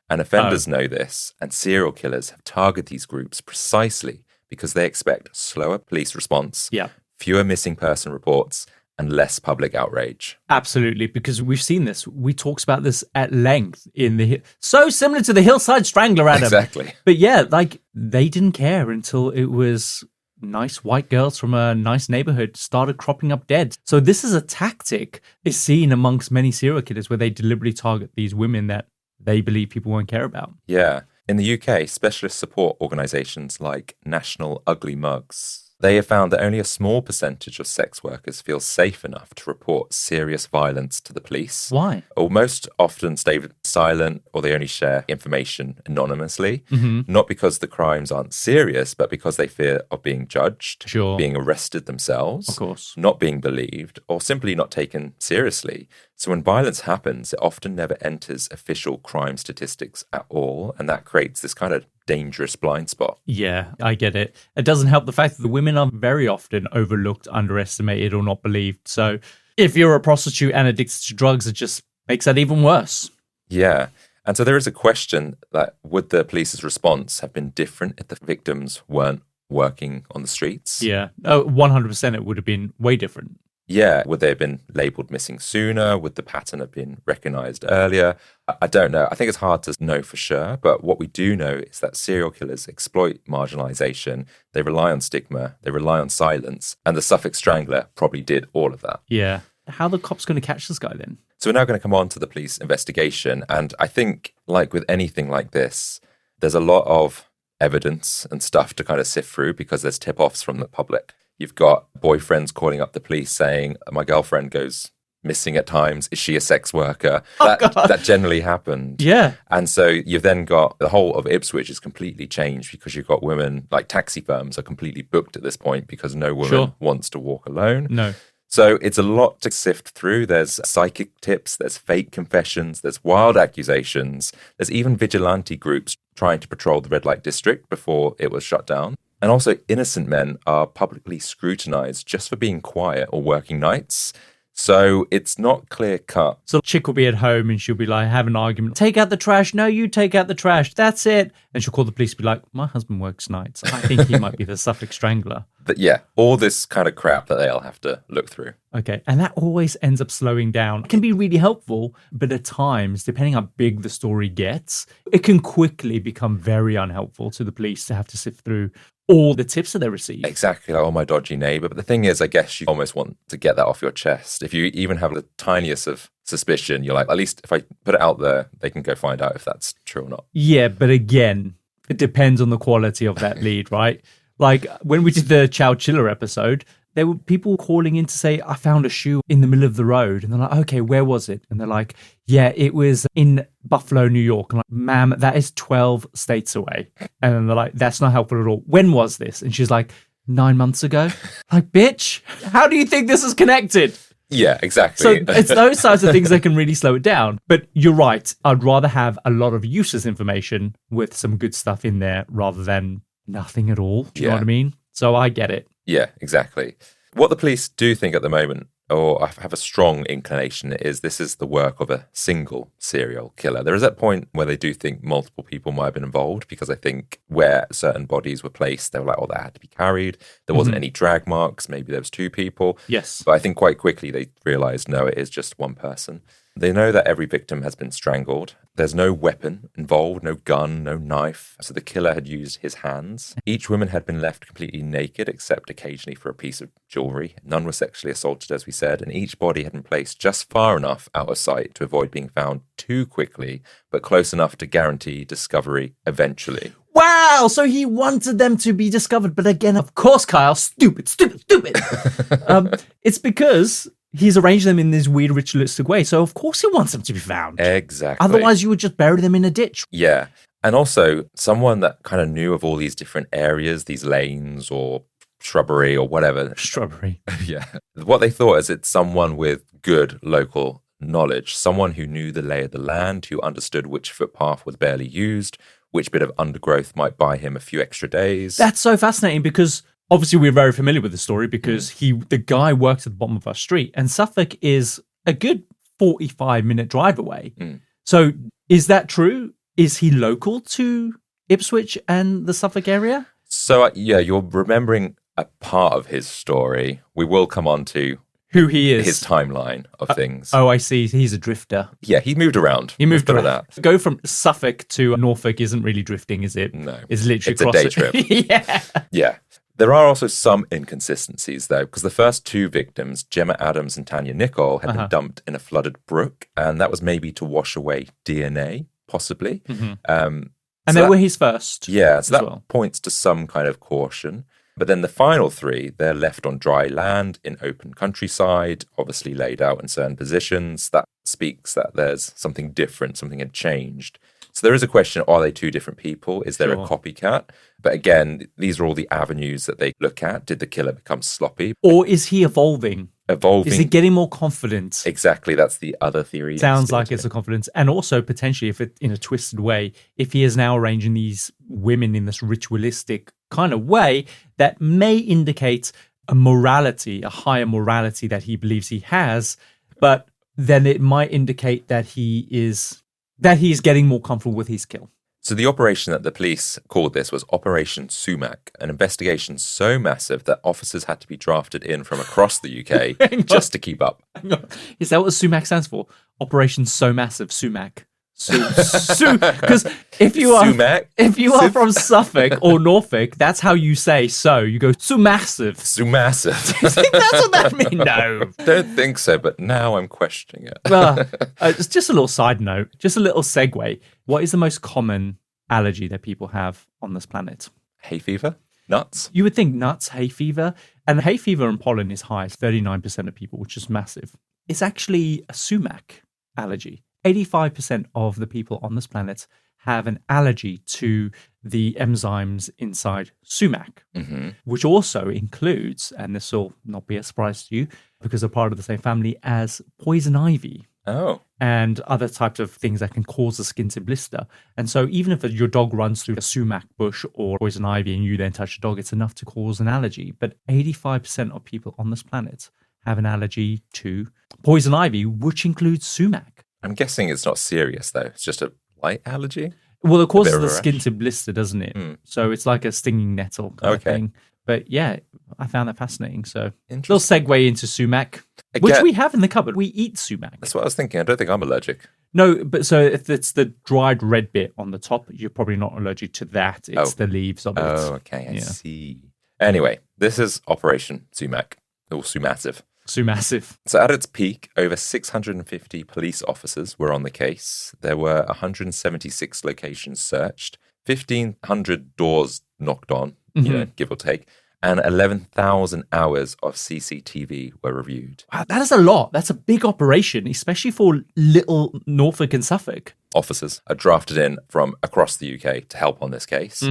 And offenders know this, and serial killers have targeted these groups precisely because they expect slower police response, fewer missing person reports, and less public outrage. Absolutely, because we've seen this. We talked about this at length in so similar to the Hillside Strangler, Adam. Exactly. But yeah, like they didn't care until it was nice white girls from a nice neighborhood started cropping up dead. So this is a tactic is seen amongst many serial killers where they deliberately target these women that they believe people won't care about. Yeah. In the UK, specialist support organisations like National Ugly Mugs, they have found that only a small percentage of sex workers feel safe enough to report serious violence to the police. Why? Or most often stay silent, or they only share information anonymously, not because the crimes aren't serious, but because they fear of being judged, being arrested themselves, of course, not being believed, or simply not taken seriously. So when violence happens, it often never enters official crime statistics at all, and that creates this kind of dangerous blind spot. Yeah, I get it. It doesn't help the fact that the women are very often overlooked, underestimated, or not believed. So if you're a prostitute and addicted to drugs, it just makes that even worse. Yeah. And so there is a question that would the police's response have been different if the victims weren't working on the streets? Yeah. 100% it would have been way different. Yeah. Would they have been labelled missing sooner? Would the pattern have been recognised earlier? I don't know. I think it's hard to know for sure. But what we do know is that serial killers exploit marginalisation. They rely on stigma. They rely on silence. And the Suffolk Strangler probably did all of that. Yeah. How are the cops going to catch this guy then? So we're now going to come on to the police investigation. And I think, like with anything like this, there's a lot of evidence and stuff to kind of sift through because there's tip-offs from the public. You've got boyfriends calling up the police saying, my girlfriend goes missing at times. Is she a sex worker? That generally happened. Yeah. And so you've then got the whole of Ipswich is completely changed because you've got women, like taxi firms are completely booked at this point because no woman wants to walk alone. No. So it's a lot to sift through. There's psychic tips, there's fake confessions, there's wild accusations. There's even vigilante groups trying to patrol the red light district before it was shut down. And also, innocent men are publicly scrutinized just for being quiet or working nights. So it's not clear cut. So chick will be at home and she'll be like, have an argument. Take out the trash. No, you take out the trash. That's it. And she'll call the police and be like, my husband works nights. I think he might be the Suffolk Strangler. But yeah, all this kind of crap that they'll have to look through. Okay. And that always ends up slowing down. It can be really helpful, but at times, depending how big the story gets, it can quickly become very unhelpful to the police to have to sift through all the tips that they receive. Exactly, like, oh, my dodgy neighbour. But the thing is, I guess you almost want to get that off your chest. If you even have the tiniest of suspicion, you're like, at least if I put it out there, they can go find out if that's true or not. Yeah, but again, it depends on the quality of that lead, right? Like when we did the Chow Chiller episode, there were people calling in to say, I found a shoe in the middle of the road. And they're like, okay, where was it? And they're like, yeah, it was in Buffalo, New York. And I'm like, ma'am, that is 12 states away. And then they're like, that's not helpful at all. When was this? And she's like, 9 months ago. Like, bitch, how do you think this is connected? Yeah, exactly. So it's those types of things that can really slow it down. But you're right. I'd rather have a lot of useless information with some good stuff in there rather than nothing at all. Do you know what I mean? So I get it. Yeah, exactly. What the police do think at the moment, or I have a strong inclination, is this is the work of a single serial killer. There is that point where they do think multiple people might have been involved because I think where certain bodies were placed, they were like, oh, that had to be carried. There wasn't any drag marks. Maybe there was 2 people. Yes. But I think quite quickly they realised, no, it is just one person. They know that every victim has been strangled. There's no weapon involved, no gun, no knife. So the killer had used his hands. Each woman had been left completely naked, except occasionally for a piece of jewellery. None were sexually assaulted, as we said, and each body had been placed just far enough out of sight to avoid being found too quickly, but close enough to guarantee discovery eventually. Wow, so he wanted them to be discovered. But again, of course, Kyle, stupid. It's because he's arranged them in this weird ritualistic way. So of course he wants them to be found. Exactly. Otherwise you would just bury them in a ditch. Yeah. And also someone that kind of knew of all these different areas, these lanes or shrubbery or whatever. Shrubbery. Yeah. What they thought is it's someone with good local knowledge, someone who knew the lay of the land, who understood which footpath was barely used, which bit of undergrowth might buy him a few extra days. That's so fascinating because obviously we're very familiar with the story because the guy works at the bottom of our street, and Suffolk is a good 45-minute drive away. So is that true? Is he local to Ipswich and the Suffolk area? So, you're remembering a part of his story. We will come on to who he is, his timeline of things. Oh, I see. He's a drifter. Yeah, he moved around. He moved around. That. Go from Suffolk to Norfolk isn't really drifting, is it? No. It's literally a day trip. Yeah. There are also some inconsistencies, though, because the first two victims, Gemma Adams and Tanya Nicol, had been dumped in a flooded brook, and that was maybe to wash away DNA, possibly. And they were his first. Yeah, so that points to some kind of caution. But then the final three, they're left on dry land in open countryside, obviously laid out in certain positions. That speaks that there's something different, something had changed. So there is a question, are they two different people? Is there a copycat? But again, these are all the avenues that they look at. Did the killer become sloppy? Or is he evolving? Evolving. Is he getting more confident? Exactly. That's the other theory. Sounds like it's a confidence. And also, potentially, if it in a twisted way, if he is now arranging these women in this ritualistic kind of way, that may indicate a morality, a higher morality that he believes he has. But then it might indicate that he is getting more comfortable with his kill. So the operation that the police called this was Operation Sumac, an investigation so massive that officers had to be drafted in from across the UK just to keep up. Is that what Sumac stands for? Operation So Massive, Sumac. Because if you are from Suffolk or Norfolk, that's how you say so. You go Sumassive. Sumassive. You think that's what that means? No. Don't think so, but now I'm questioning it. Just a little side note, just a little segue. What is the most common allergy that people have on this planet? Hay fever? Nuts? You would think nuts, hay fever. And hay fever and pollen is high, 39% of people, which is massive. It's actually a sumac allergy. 85% of the people on this planet have an allergy to the enzymes inside sumac, which also includes, and this will not be a surprise to you, because they're part of the same family as poison ivy. Oh. And other types of things that can cause the skin to blister. And so even if your dog runs through a sumac bush or poison ivy and you then touch the dog, it's enough to cause an allergy. But 85% of people on this planet have an allergy to poison ivy, which includes sumac. I'm guessing it's not serious, though. It's just a light allergy? Well, it causes the skin to blister, doesn't it? So it's like a stinging nettle kind of thing. But yeah, I found that fascinating. So little segue into sumac, which we have in the cupboard. We eat sumac. That's what I was thinking. I don't think I'm allergic. No, but so if it's the dried red bit on the top, you're probably not allergic to that. It's the leaves of it. Oh, okay. I see. Anyway, this is Operation Sumac, or Sumassive. Sumassive. So at its peak, over 650 police officers were on the case. There were 176 locations searched, 1,500 doors knocked on, give or take, and 11,000 hours of CCTV were reviewed. Wow, that is a lot. That's a big operation, especially for little Norfolk and Suffolk. Officers are drafted in from across the UK to help on this case.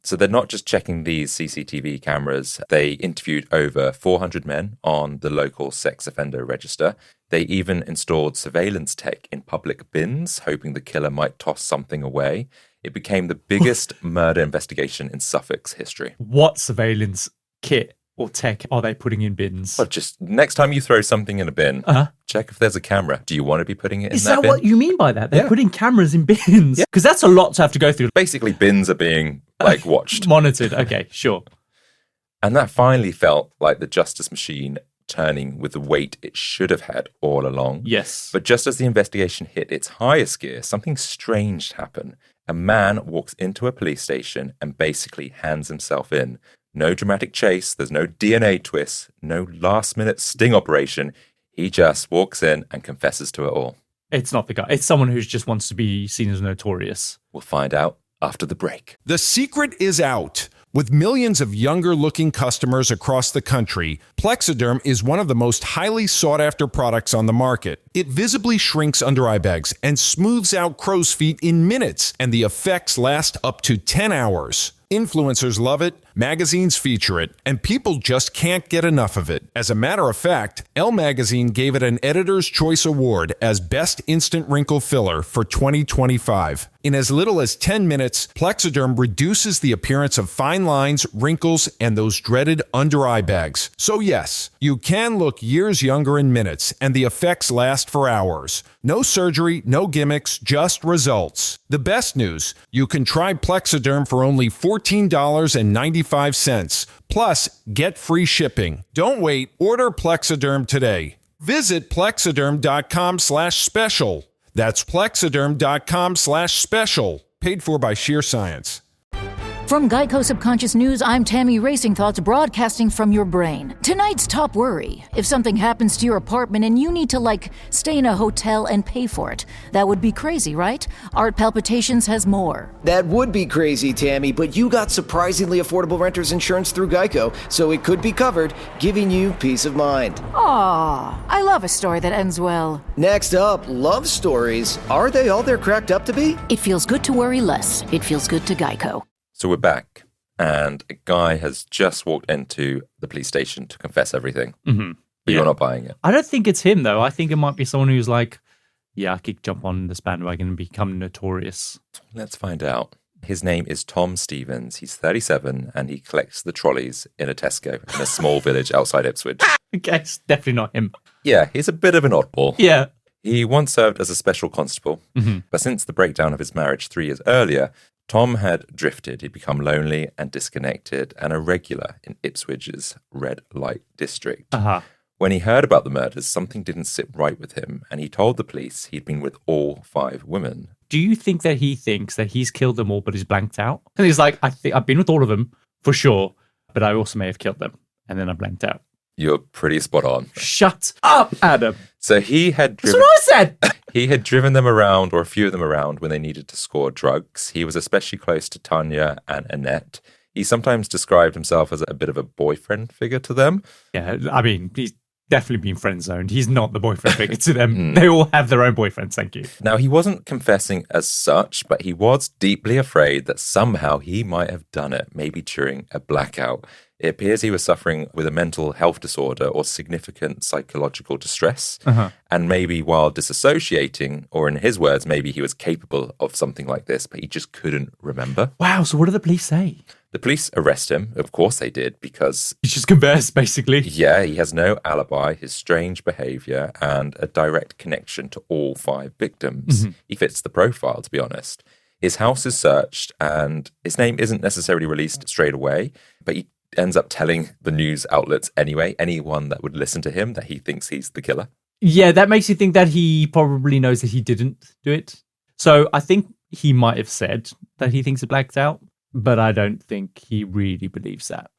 So they're not just checking these CCTV cameras. They interviewed over 400 men on the local sex offender register. They even installed surveillance tech in public bins, hoping the killer might toss something away. It became the biggest murder investigation in Suffolk's history. What surveillance kit or tech are they putting in bins? Well, just next time you throw something in a bin, check if there's a camera. Do you want to be putting it in that bin? Is that what you mean by that? They're putting cameras in bins? Because that's a lot to have to go through. Basically, bins are being watched. Monitored. Okay, sure. And that finally felt like the justice machine turning with the weight it should have had all along. Yes. But just as the investigation hit its highest gear, something strange happened. A man walks into a police station and basically hands himself in. No dramatic chase, there's no DNA twist, no last-minute sting operation. He just walks in and confesses to it all. It's not the guy. It's someone who just wants to be seen as notorious. We'll find out after the break. The secret is out. With millions of younger-looking customers across the country, Plexiderm is one of the most highly sought-after products on the market. It visibly shrinks under eye bags and smooths out crow's feet in minutes, and the effects last up to 10 hours. Influencers love it, Magazines feature it, and people just can't get enough of it. As a matter of fact, Elle Magazine gave it an Editor's Choice Award as Best Instant Wrinkle Filler for 2025. In as little as 10 minutes, Plexiderm reduces the appearance of fine lines, wrinkles, and those dreaded under-eye bags. So yes, you can look years younger in minutes, and the effects last for hours. No surgery, no gimmicks, just results. The best news, you can try Plexiderm for only $14.95. Plus, get free shipping. Don't wait. Order Plexiderm today. Visit plexiderm.com/special. That's plexiderm.com/special. Paid for by Sheer Science. From Geico Subconscious News, I'm Tammy Racing Thoughts, broadcasting from your brain. Tonight's top worry: if something happens to your apartment and you need to, stay in a hotel and pay for it. That would be crazy, right? Art Palpitations has more. That would be crazy, Tammy, but you got surprisingly affordable renter's insurance through Geico, so it could be covered, giving you peace of mind. Aw, I love a story that ends well. Next up, love stories. Are they all they're cracked up to be? It feels good to worry less. It feels good to Geico. So we're back, and a guy has just walked into the police station to confess everything. Mm-hmm. But you're not buying it. I don't think it's him, though. I think it might be someone who's like, yeah, I could jump on this bandwagon and become notorious. Let's find out. His name is Tom Stevens. He's 37, and he collects the trolleys in a Tesco in a small village outside Ipswich. Okay, it's definitely not him. Yeah, he's a bit of an oddball. Yeah. He once served as a special constable, but since the breakdown of his marriage 3 years earlier, Tom had drifted. He'd become lonely and disconnected and a regular in Ipswich's red light district. When he heard about the murders, something didn't sit right with him, and he told the police he'd been with all 5 women. Do you think that he thinks that he's killed them all but he's blanked out? And he's like, I've been with all of them, for sure, but I also may have killed them, and then I blanked out. You're pretty spot on. Shut up, Adam. So he had driven... That's what I said! He had driven them around, or a few of them around, when they needed to score drugs. He was especially close to Tanya and Annette. He sometimes described himself as a bit of a boyfriend figure to them. Yeah, I mean, he's definitely been friend-zoned. He's not the boyfriend figure to them. They all have their own boyfriends, thank you. Now, he wasn't confessing as such, but he was deeply afraid that somehow he might have done it, maybe during a blackout. It appears he was suffering with a mental health disorder or significant psychological distress. And maybe while disassociating, or in his words, maybe he was capable of something like this, but he just couldn't remember. Wow, so what do the police say? The police arrest him. Of course they did, because... He's just confessed, basically. Yeah, he has no alibi, his strange behavior, and a direct connection to all 5 victims. He fits the profile, to be honest. His house is searched, and his name isn't necessarily released straight away, but he ends up telling the news outlets anyway, anyone that would listen to him, that he thinks he's the killer. Yeah, that makes you think that he probably knows that he didn't do it. So I think he might have said that he thinks it blacked out, but I don't think he really believes that.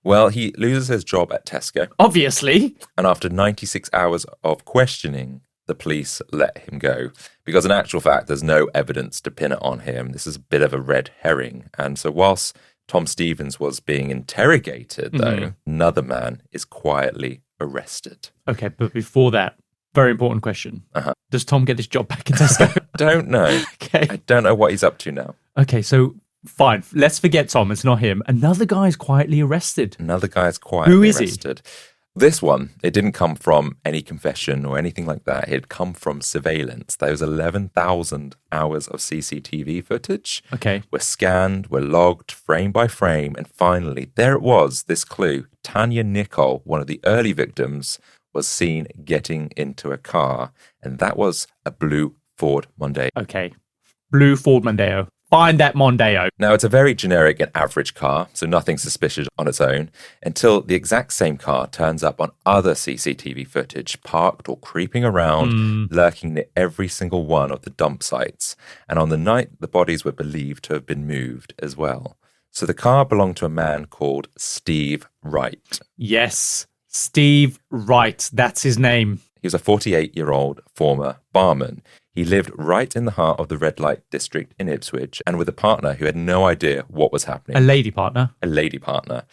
Well, he loses his job at Tesco. Obviously. And after 96 hours of questioning, the police let him go. Because in actual fact, there's no evidence to pin it on him. This is a bit of a red herring. And so whilst Tom Stevens was being interrogated, though, another man is quietly arrested. Okay, but before that, very important question. Does Tom get his job back in Tesco? Don't know. Okay. I don't know what he's up to now. Okay, so fine. Let's forget Tom. It's not him. Another guy's quietly arrested. Another guy's quietly Who is arrested. This one, it didn't come from any confession or anything like that. It had come from surveillance. Those 11,000 hours of CCTV footage were scanned, were logged frame by frame. And finally, there it was, this clue. Tanya Nicole, one of the early victims, was seen getting into a car. And that was a blue Ford Mondeo. Okay, blue Ford Mondeo. Find that Mondeo. Now, it's a very generic and average car, so nothing suspicious on its own, until the exact same car turns up on other CCTV footage, parked or creeping around, lurking near every single one of the dump sites. And on the night, the bodies were believed to have been moved as well. So the car belonged to a man called Steve Wright. Yes, Steve Wright. That's his name. He was a 48-year-old former barman. He lived right in the heart of the red light district in Ipswich, and with a partner who had no idea what was happening. A lady partner. A lady partner.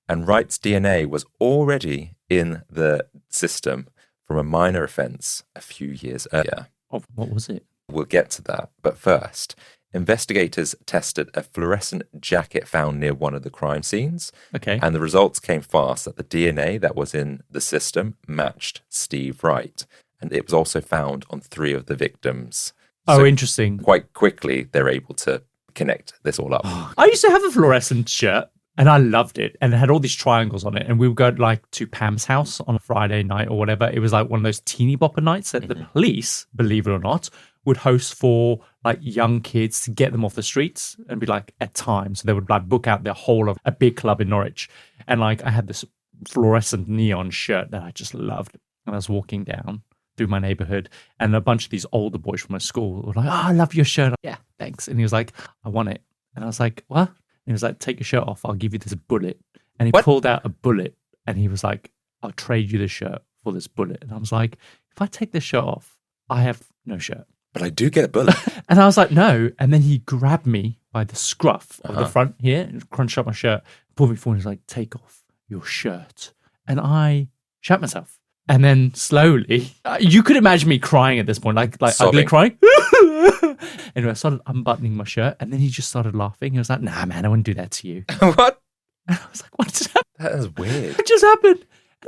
And Wright's DNA was already in the system from a minor offence a few years earlier. Oh, what was it? We'll get to that. But first, investigators tested a fluorescent jacket found near one of the crime scenes. Okay. And the results came fast that the DNA that was in the system matched Steve Wright. And it was also found on 3 of the victims. Oh, interesting. Quite quickly, they're able to connect this all up. I used to have a fluorescent shirt and I loved it. And it had all these triangles on it. And we would go like to Pam's house on a Friday night or whatever. It was like one of those teeny bopper nights that the police, believe it or not, would host for like young kids to get them off the streets and be like at times. So they would like book out the whole of a big club in Norwich. And like I had this fluorescent neon shirt that I just loved. And I was walking down through my neighborhood and a bunch of these older boys from my school were like, "Oh, I love your shirt." Yeah, thanks. And he was like, "I want it." And I was like, "What?" And he was like, "Take your shirt off. I'll give you this bullet." And he pulled out a bullet and he was like, "I'll trade you the shirt for this bullet." And I was like, if I take this shirt off, I have no shirt. But I do get a bullet. And I was like, no. And then he grabbed me by the scruff of the front here and crunched up my shirt, pulled me forward and was like, "Take off your shirt." And I shat myself. And then slowly, you could imagine me crying at this point, like ugly crying. Anyway, I started unbuttoning my shirt and then he just started laughing. He was like, "Nah, man, I wouldn't do that to you." What? And I was like, what just happened? That is weird. What just happened?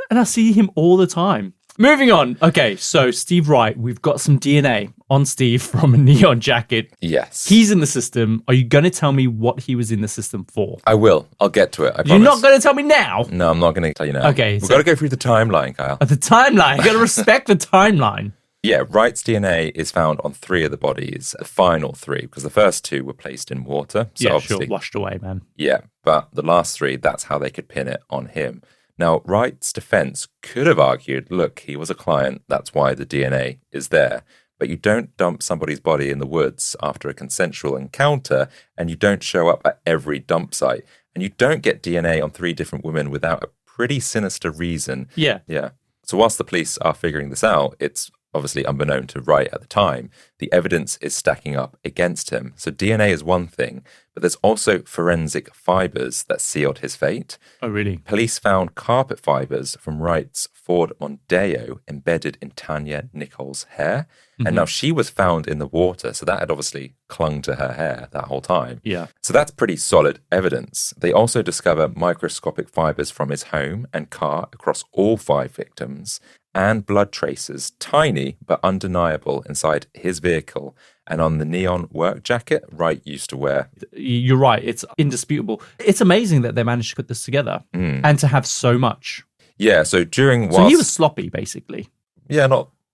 And I see him all the time. Moving on. Okay, so Steve Wright, we've got some DNA on Steve from a neon jacket. Yes. He's in the system. Are you going to tell me what he was in the system for? I will. I'll get to it. I promise. You're not going to tell me now? No, I'm not going to tell you now. Okay. We've got to go through the timeline, Kyle. The timeline. You got to respect the timeline. Yeah, Wright's DNA is found on 3 of the bodies, the final 3, because the first 2 were placed in water. So Yeah, obviously, sure. Washed away, man. Yeah, but the last 3, that's how they could pin it on him. Now, Wright's defense could have argued, look, he was a client, that's why the DNA is there. But you don't dump somebody's body in the woods after a consensual encounter, and you don't show up at every dump site. And you don't get DNA on 3 different women without a pretty sinister reason. Yeah. Yeah. So whilst the police are figuring this out, it's obviously unbeknown to Wright at the time, the evidence is stacking up against him. So DNA is one thing, but there's also forensic fibers that sealed his fate. Oh, really? Police found carpet fibers from Wright's Ford Mondeo embedded in Tanya Nichols' hair. And now she was found in the water, so that had obviously clung to her hair that whole time. Yeah. So that's pretty solid evidence. They also discover microscopic fibers from his home and car across all 5 victims, and blood traces, tiny but undeniable, inside his vehicle and on the neon work jacket Wright used to wear. You're right. It's indisputable. It's amazing that they managed to put this together and to have so much. Yeah, so So he was sloppy, basically. Yeah,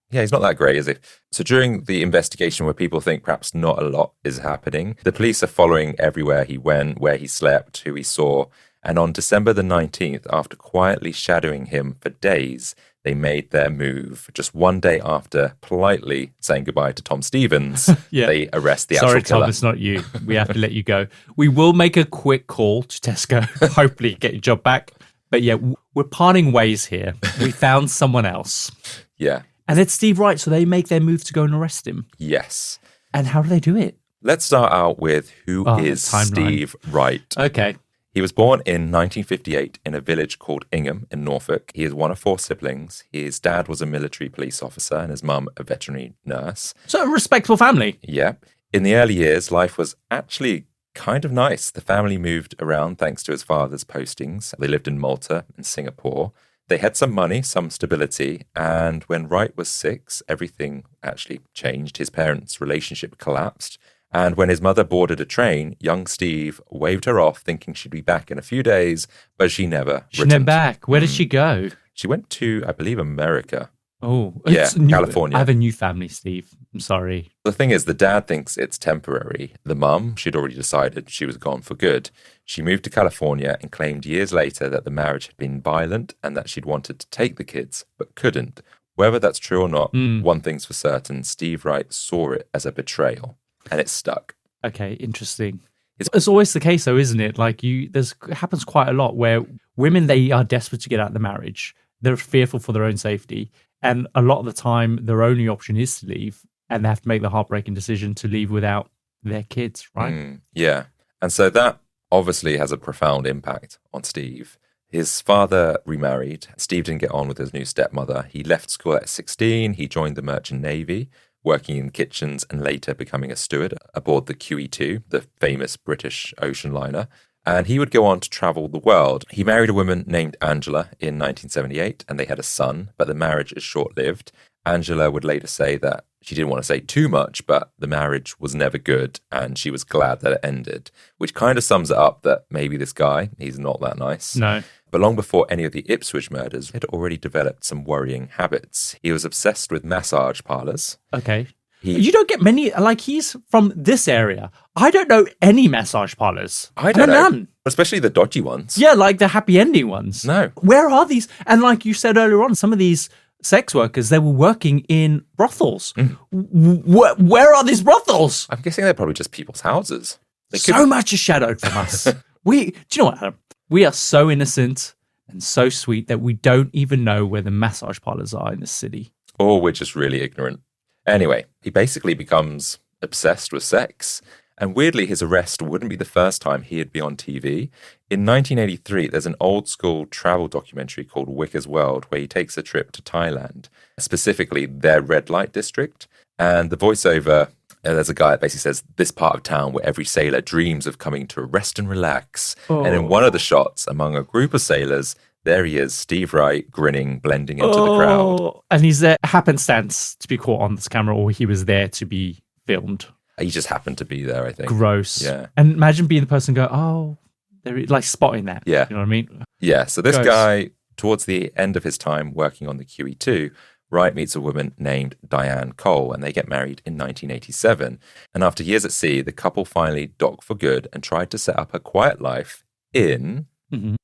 he's not that great, is he? So during the investigation where people think perhaps not a lot is happening, the police are following everywhere he went, where he slept, who he saw. And on December the 19th, after quietly shadowing him for days, they made their move. Just one day after politely saying goodbye to Tom Stevens, they arrest the actual Sorry, killer. Tom, it's not you. We have to let you go. We will make a quick call to Tesco, hopefully get your job back. But yeah, we're parting ways here. We found someone else. Yeah. And it's Steve Wright, so they make their move to go and arrest him. Yes. And how do they do it? Let's start out with who is Steve Wright. Okay. He was born in 1958 in a village called Ingham in Norfolk. He is one of 4 siblings. His dad was a military police officer and his mum a veterinary nurse. So a respectable family. Yeah. In the early years, life was actually kind of nice. The family moved around thanks to his father's postings. They lived in Malta and Singapore. They had some money, some stability, and when Wright was 6, everything actually changed. His parents' relationship collapsed. And when his mother boarded a train, young Steve waved her off, thinking she'd be back in a few days, but she never She's never back. Where did she go? She went to, I believe, America. Oh, yeah, California. I have a new family, Steve. I'm sorry. The thing is, the dad thinks it's temporary. The mum, she'd already decided she was gone for good. She moved to California and claimed years later that the marriage had been violent and that she'd wanted to take the kids, but couldn't. Whether that's true or not, one thing's for certain, Steve Wright saw it as a betrayal. And it stuck. Okay, interesting. It's always the case, though, isn't it? Like it happens quite a lot where women, they are desperate to get out of the marriage. They're fearful for their own safety. And a lot of the time, their only option is to leave. And they have to make the heartbreaking decision to leave without their kids, right? Yeah. And so that obviously has a profound impact on Steve. His father remarried. Steve didn't get on with his new stepmother. He left school at 16. He joined the Merchant Navy. working in kitchens and later becoming a steward aboard the QE2, the famous British ocean liner. And he would go on to travel the world. He married a woman named Angela in 1978, and they had a son, but the marriage is short-lived. Angela would later say that she didn't want to say too much, but the marriage was never good, and she was glad that it ended, which kind of sums it up that maybe this guy, he's not that nice. No. But long before any of the Ipswich murders, he had already developed some worrying habits. He was obsessed with massage parlors. Okay. You don't get many, like he's from this area. I don't know any massage parlors. I don't know. None. Especially the dodgy ones. Yeah, like the happy ending ones. No. Where are these? And like you said earlier on, some of these sex workers, they were working in brothels. Where are these brothels? I'm guessing they're probably just people's houses. So much is shadowed from us. Do you know what, Adam? We are so innocent and so sweet that we don't even know where the massage parlors are in the city. Or we're just really ignorant. Anyway, he basically becomes obsessed with sex. And weirdly, his arrest wouldn't be the first time he'd be on TV. In 1983, there's an old school travel documentary called Wicker's World where he takes a trip to Thailand, specifically their red light district. And the voiceover, there's a guy that basically says, this part of town where every sailor dreams of coming to rest and relax. Oh. And in one of the shots, among a group of sailors, there he is, Steve Wright, grinning, blending into the crowd. And he's there happenstance to be caught on this camera, or he was there to be filmed. He just happened to be there, I think. Gross. Yeah. And imagine being the person go, oh, they're like spotting that. Yeah. You know what I mean? Yeah. So this guy, towards the end of his time working on the QE2, Wright meets a woman named Diane Cole, and they get married in 1987. And after years at sea, the couple finally docked for good and tried to set up a quiet life in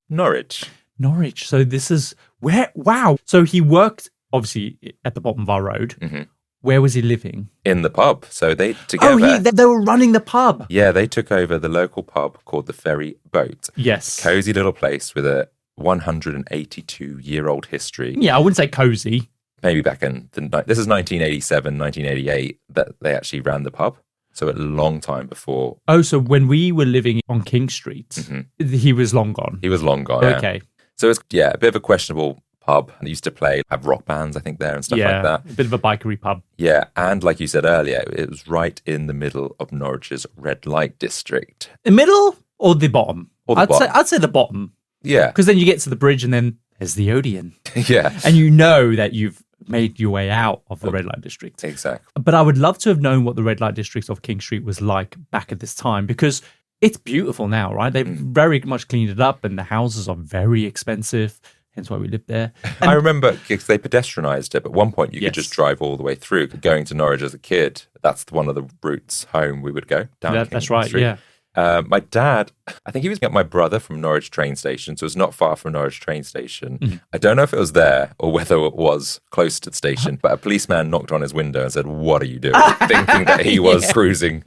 Norwich. Norwich. So this is where, wow. So he worked, obviously, at the bottom of our road. Mm-hmm. Where was he living? In the pub. So they together. Oh, they were running the pub. Yeah, they took over the local pub called the Ferry Boat. Yes. Cozy little place with a 182-year-old history. Yeah, I wouldn't say cozy. Maybe back in, this is 1987, 1988, that they actually ran the pub. So a long time before. Oh, so when we were living on King Street, he was long gone. He was long gone, Okay. So it's, a bit of a questionable pub. They used to have rock bands, I think, there and stuff like that. A bit of a bikery pub. Yeah, and like you said earlier, it was right in the middle of Norwich's red light district. The middle or the bottom? Or the bottom. I'd say the bottom. Yeah. Because then you get to the bridge and then there's the Odeon. Yeah. And you know that you've made your way out of the red light district. Exactly. But I would love to have known what the red light district of King Street was like back at this time, because it's beautiful now, right? They've very much cleaned it up and the houses are very expensive. Hence why we lived there. I remember because they pedestrianised it, but at one point you could just drive all the way through. Going to Norwich as a kid, that's one of the routes home we would go down. That's right, Street. yeah. My dad, I think he was getting my brother from Norwich train station, so it's not far from Norwich train station. I don't know if it was there or whether it was close to the station, but a policeman knocked on his window and said, "What are you doing?" Thinking that he was cruising.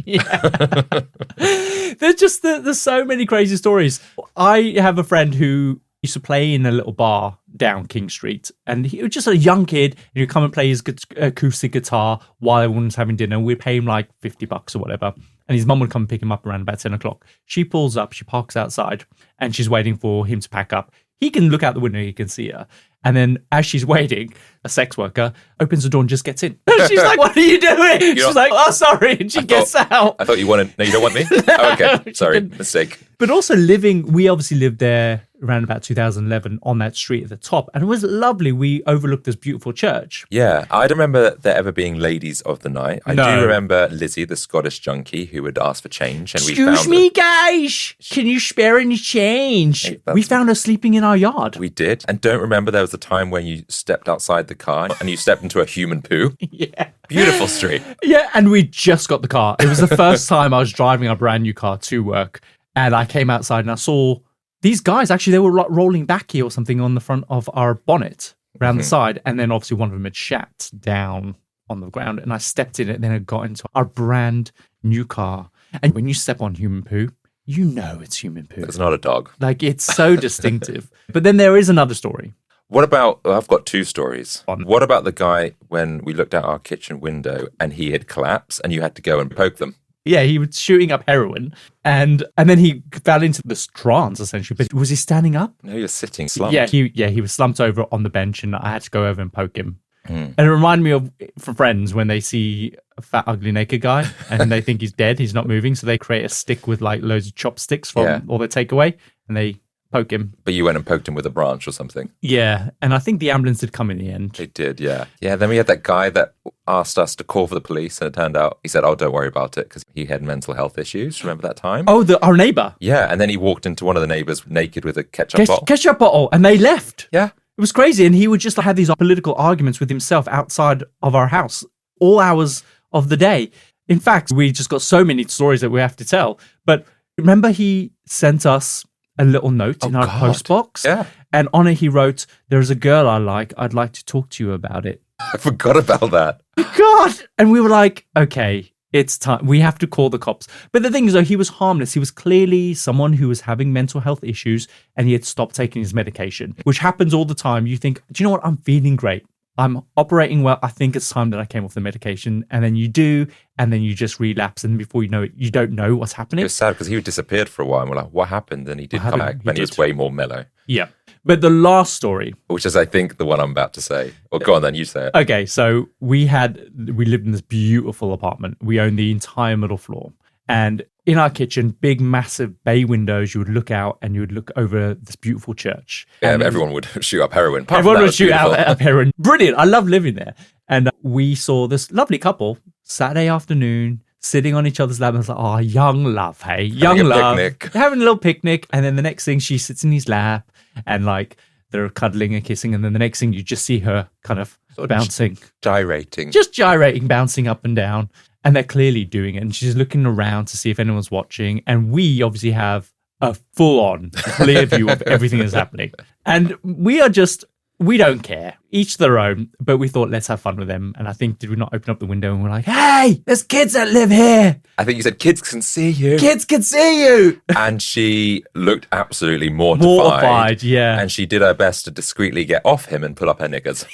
There's so many crazy stories. I have a friend who used to play in a little bar down King Street, and he was just a young kid, and he'd come and play his acoustic guitar while everyone's having dinner. We'd pay him like $50 or whatever, and his mum would come pick him up around about 10 o'clock. She pulls up, she parks outside, and she's waiting for him to pack up. He can look out the window, he can see her. And then as she's waiting, a sex worker opens the door and just gets in. She's like, "What are you doing?" She's like, "Oh, sorry." And she gets out. I thought you wanted, no, you don't want me? Oh, okay. Sorry, mistake. But also we obviously lived there around about 2011 on that street at the top. And it was lovely. We overlooked this beautiful church. Yeah. I don't remember there ever being ladies of the night. I do remember Lizzie, the Scottish junkie, who would ask for change. And Excuse me, guys. Can you spare any change? We found her sleeping in our yard. We did. And don't remember there was a time when you stepped outside the car and you stepped into a human poo. Yeah. Beautiful street. Yeah. And we just got the car. It was the first time I was driving a brand new car to work. And I came outside and I saw these guys, actually, they were rolling backy or something on the front of our bonnet around the side. And then obviously one of them had shat down on the ground. And I stepped in it and then I got into our brand new car. And when you step on human poo, you know it's human poo. It's not a dog. Like, it's so distinctive. But then there is another story. What about, I've got two stories. What about the guy when we looked out our kitchen window and he had collapsed and you had to go and poke them? Yeah, he was shooting up heroin, and then he fell into this trance, essentially. But was he standing up? No, he was sitting slumped. Yeah, he was slumped over on the bench, and I had to go over and poke him. And it reminded me of from Friends when they see a fat, ugly, naked guy and they think he's dead, he's not moving. So they create a stick with like loads of chopsticks from all their takeaway and they poke him. But you went and poked him with a branch or something. Yeah. And I think the ambulance did come in the end. It did, yeah. Yeah, then we had that guy that asked us to call for the police, and it turned out, he said, oh, don't worry about it, because he had mental health issues. Remember that time? Oh, our neighbour. Yeah, and then he walked into one of the neighbours naked with a ketchup bottle. Ketchup bottle. And they left. Yeah. It was crazy. And he would just have these political arguments with himself outside of our house, all hours of the day. In fact, we just got so many stories that we have to tell. But remember, he sent us a little note in our post box. Yeah. And on it, he wrote, there's a girl I like. I'd like to talk to you about it. I forgot about that. God. And we were like, okay, it's time. We have to call the cops. But the thing is, though, he was harmless. He was clearly someone who was having mental health issues and he had stopped taking his medication, which happens all the time. You think, do you know what? I'm feeling great. I'm operating well. I think it's time that I came off the medication. And then you do, and then you just relapse. And before you know it, you don't know what's happening. It was sad because he disappeared for a while and we're like, what happened? And he did come back, but he was way more mellow. Yeah. But the last story, which is, I think, the one I'm about to say. Well, go on then, you say it. Okay, so we lived in this beautiful apartment. We owned the entire middle floor. And in our kitchen, big, massive bay windows, you would look out and you would look over this beautiful church. Yeah, and everyone would shoot up heroin. Everyone would shoot up heroin. Brilliant. I love living there. And we saw this lovely couple, Saturday afternoon, sitting on each other's lap. And I was like, oh, young love, hey? Young love. Picnic. Having a little picnic. And then the next thing, she sits in his lap and like they're cuddling and kissing. And then the next thing, you just see her kind of bouncing. Gyrating. Just gyrating, bouncing up and down. And they're clearly doing it. And she's looking around to see if anyone's watching. And we obviously have a full-on clear view of everything that's happening. And we don't care. Each their own. But we thought, let's have fun with them. And I think, did we not open up the window and we're like, hey, there's kids that live here. I think you said, kids can see you. Kids can see you. And she looked absolutely mortified. Mortified, yeah. And she did her best to discreetly get off him and pull up her knickers.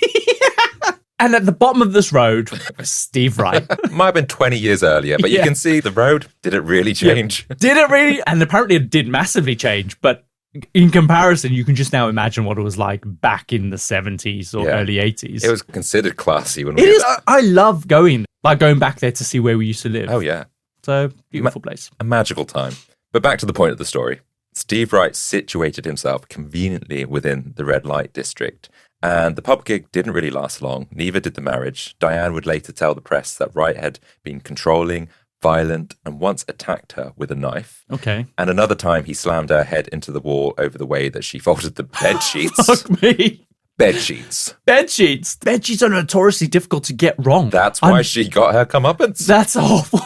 And at the bottom of this road was Steve Wright. Might have been 20 years earlier, but you can see the road. Did it really change? Yeah. Did it really? And apparently it did massively change. But in comparison, you can just now imagine what it was like back in the 70s or early 80s. It was considered classy when it is. I love going back there to see where we used to live. Oh, yeah. So, beautiful place. A magical time. But back to the point of the story. Steve Wright situated himself conveniently within the red light district. And the pub gig didn't really last long, neither did the marriage. Diane would later tell the press that Wright had been controlling, violent, and once attacked her with a knife. Okay. And another time he slammed her head into the wall over the way that she folded the bed sheets. Fuck me. Bed sheets. Bed sheets. Bed sheets are notoriously difficult to get wrong. That's why she got her comeuppance. That's awful.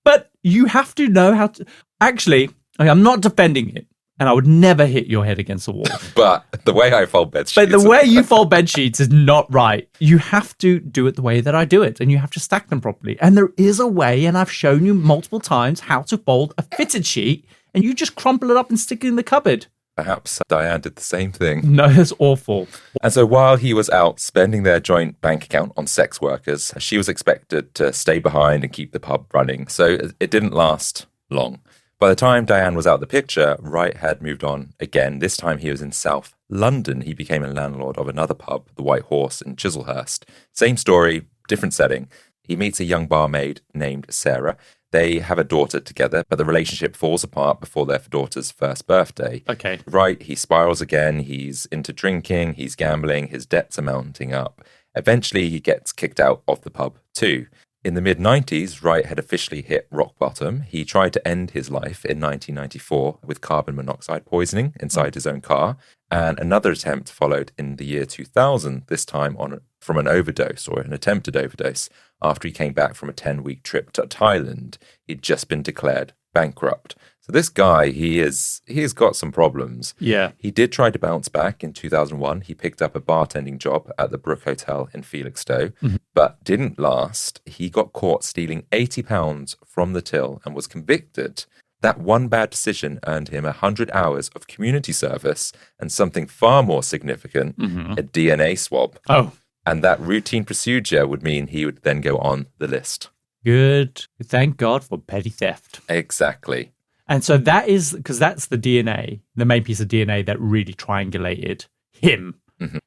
But you have to know how to... Actually, I'm not defending it. And I would never hit your head against the wall. But the way I fold bed sheets... But the way you fold bed sheets is not right. You have to do it the way that I do it. And you have to stack them properly. And there is a way, and I've shown you multiple times, how to fold a fitted sheet. And you just crumple it up and stick it in the cupboard. Perhaps Diane did the same thing. No, that's awful. And so while he was out spending their joint bank account on sex workers, she was expected to stay behind and keep the pub running. So it didn't last long. By the time Diane was out of the picture, Wright had moved on again. This time he was in South London. He became a landlord of another pub, the White Horse in Chislehurst. Same story, different setting. He meets a young barmaid named Sarah. They have a daughter together, but the relationship falls apart before their daughter's first birthday. Okay. Wright, he spirals again. He's into drinking. He's gambling. His debts are mounting up. Eventually, he gets kicked out of the pub too. In the mid-90s, Wright had officially hit rock bottom. He tried to end his life in 1994 with carbon monoxide poisoning inside his own car, and another attempt followed in the year 2000, this time from an overdose or an attempted overdose, after he came back from a 10-week trip to Thailand. He'd just been declared bankrupt. So this guy, he has got some problems. Yeah. He did try to bounce back in 2001. He picked up a bartending job at the Brook Hotel in Felixstowe, but didn't last. He got caught stealing £80 from the till and was convicted. That one bad decision earned him 100 hours of community service and something far more significant, a DNA swab. Oh. And that routine procedure would mean he would then go on the list. Good. Thank God for petty theft. Exactly. And so that is, because that's the DNA, the main piece of DNA that really triangulated him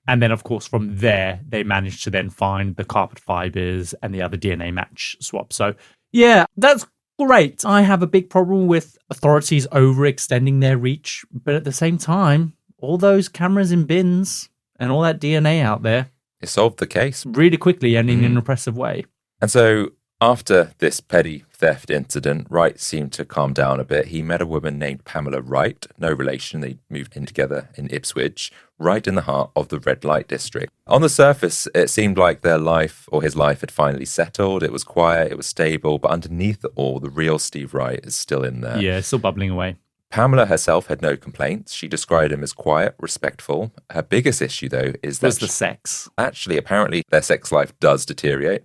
And then, of course, from there, they managed to then find the carpet fibers and the other DNA match swap. So, yeah, that's great. I have a big problem with authorities overextending their reach. But at the same time, all those cameras in bins and all that DNA out there. It solved the case. Really quickly and in an impressive way. And so after this petty theft incident, Wright seemed to calm down a bit. He met a woman named Pamela Wright, no relation. They moved in together in Ipswich, right in the heart of the red light district. On the surface, it seemed like their life or his life had finally settled. It was quiet, it was stable, but underneath it all, the real Steve Wright is still in there. Yeah, still bubbling away. Pamela herself had no complaints. She described him as quiet, respectful. Her biggest issue, though, is that... was the sex. Actually, apparently, their sex life does deteriorate.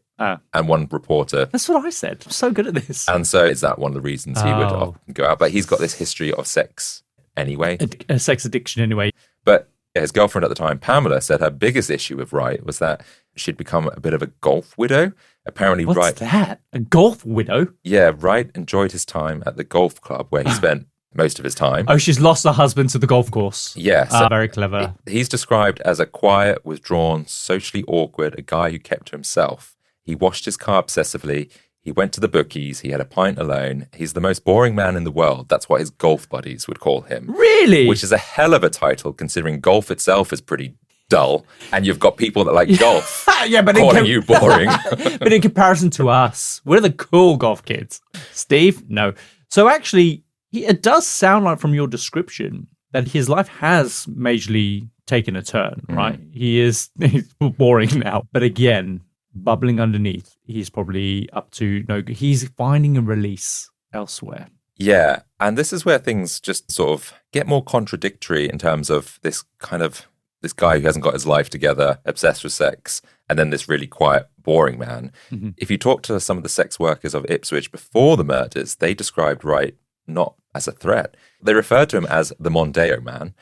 And one reporter... That's what I said. I'm so good at this. And so is that one of the reasons he would often go out? But he's got this history of sex anyway. A sex addiction anyway. But his girlfriend at the time, Pamela, said her biggest issue with Wright was that she'd become a bit of a golf widow. Apparently, What's Wright... that? A golf widow? Yeah, Wright enjoyed his time at the golf club where he spent most of his time. Oh, she's lost her husband to the golf course. Yeah. So very clever. He's described as a quiet, withdrawn, socially awkward, a guy who kept to himself. He washed his car obsessively. He went to the bookies. He had a pint alone. He's the most boring man in the world. That's what his golf buddies would call him. Really? Which is a hell of a title, considering golf itself is pretty dull. And you've got people that like golf but calling you boring. But in comparison to us, we're the cool golf kids. Steve? No. So actually, it does sound like from your description that his life has majorly taken a turn, right? He's boring now. But again, bubbling underneath, he's probably up to no good. He's finding a release elsewhere. Yeah. And this is where things just sort of get more contradictory in terms of this guy who hasn't got his life together, obsessed with sex, and then this really quiet, boring man. If you talk to some of the sex workers of Ipswich before the murders, they described Wright not as a threat. They referred to him as the Mondeo man.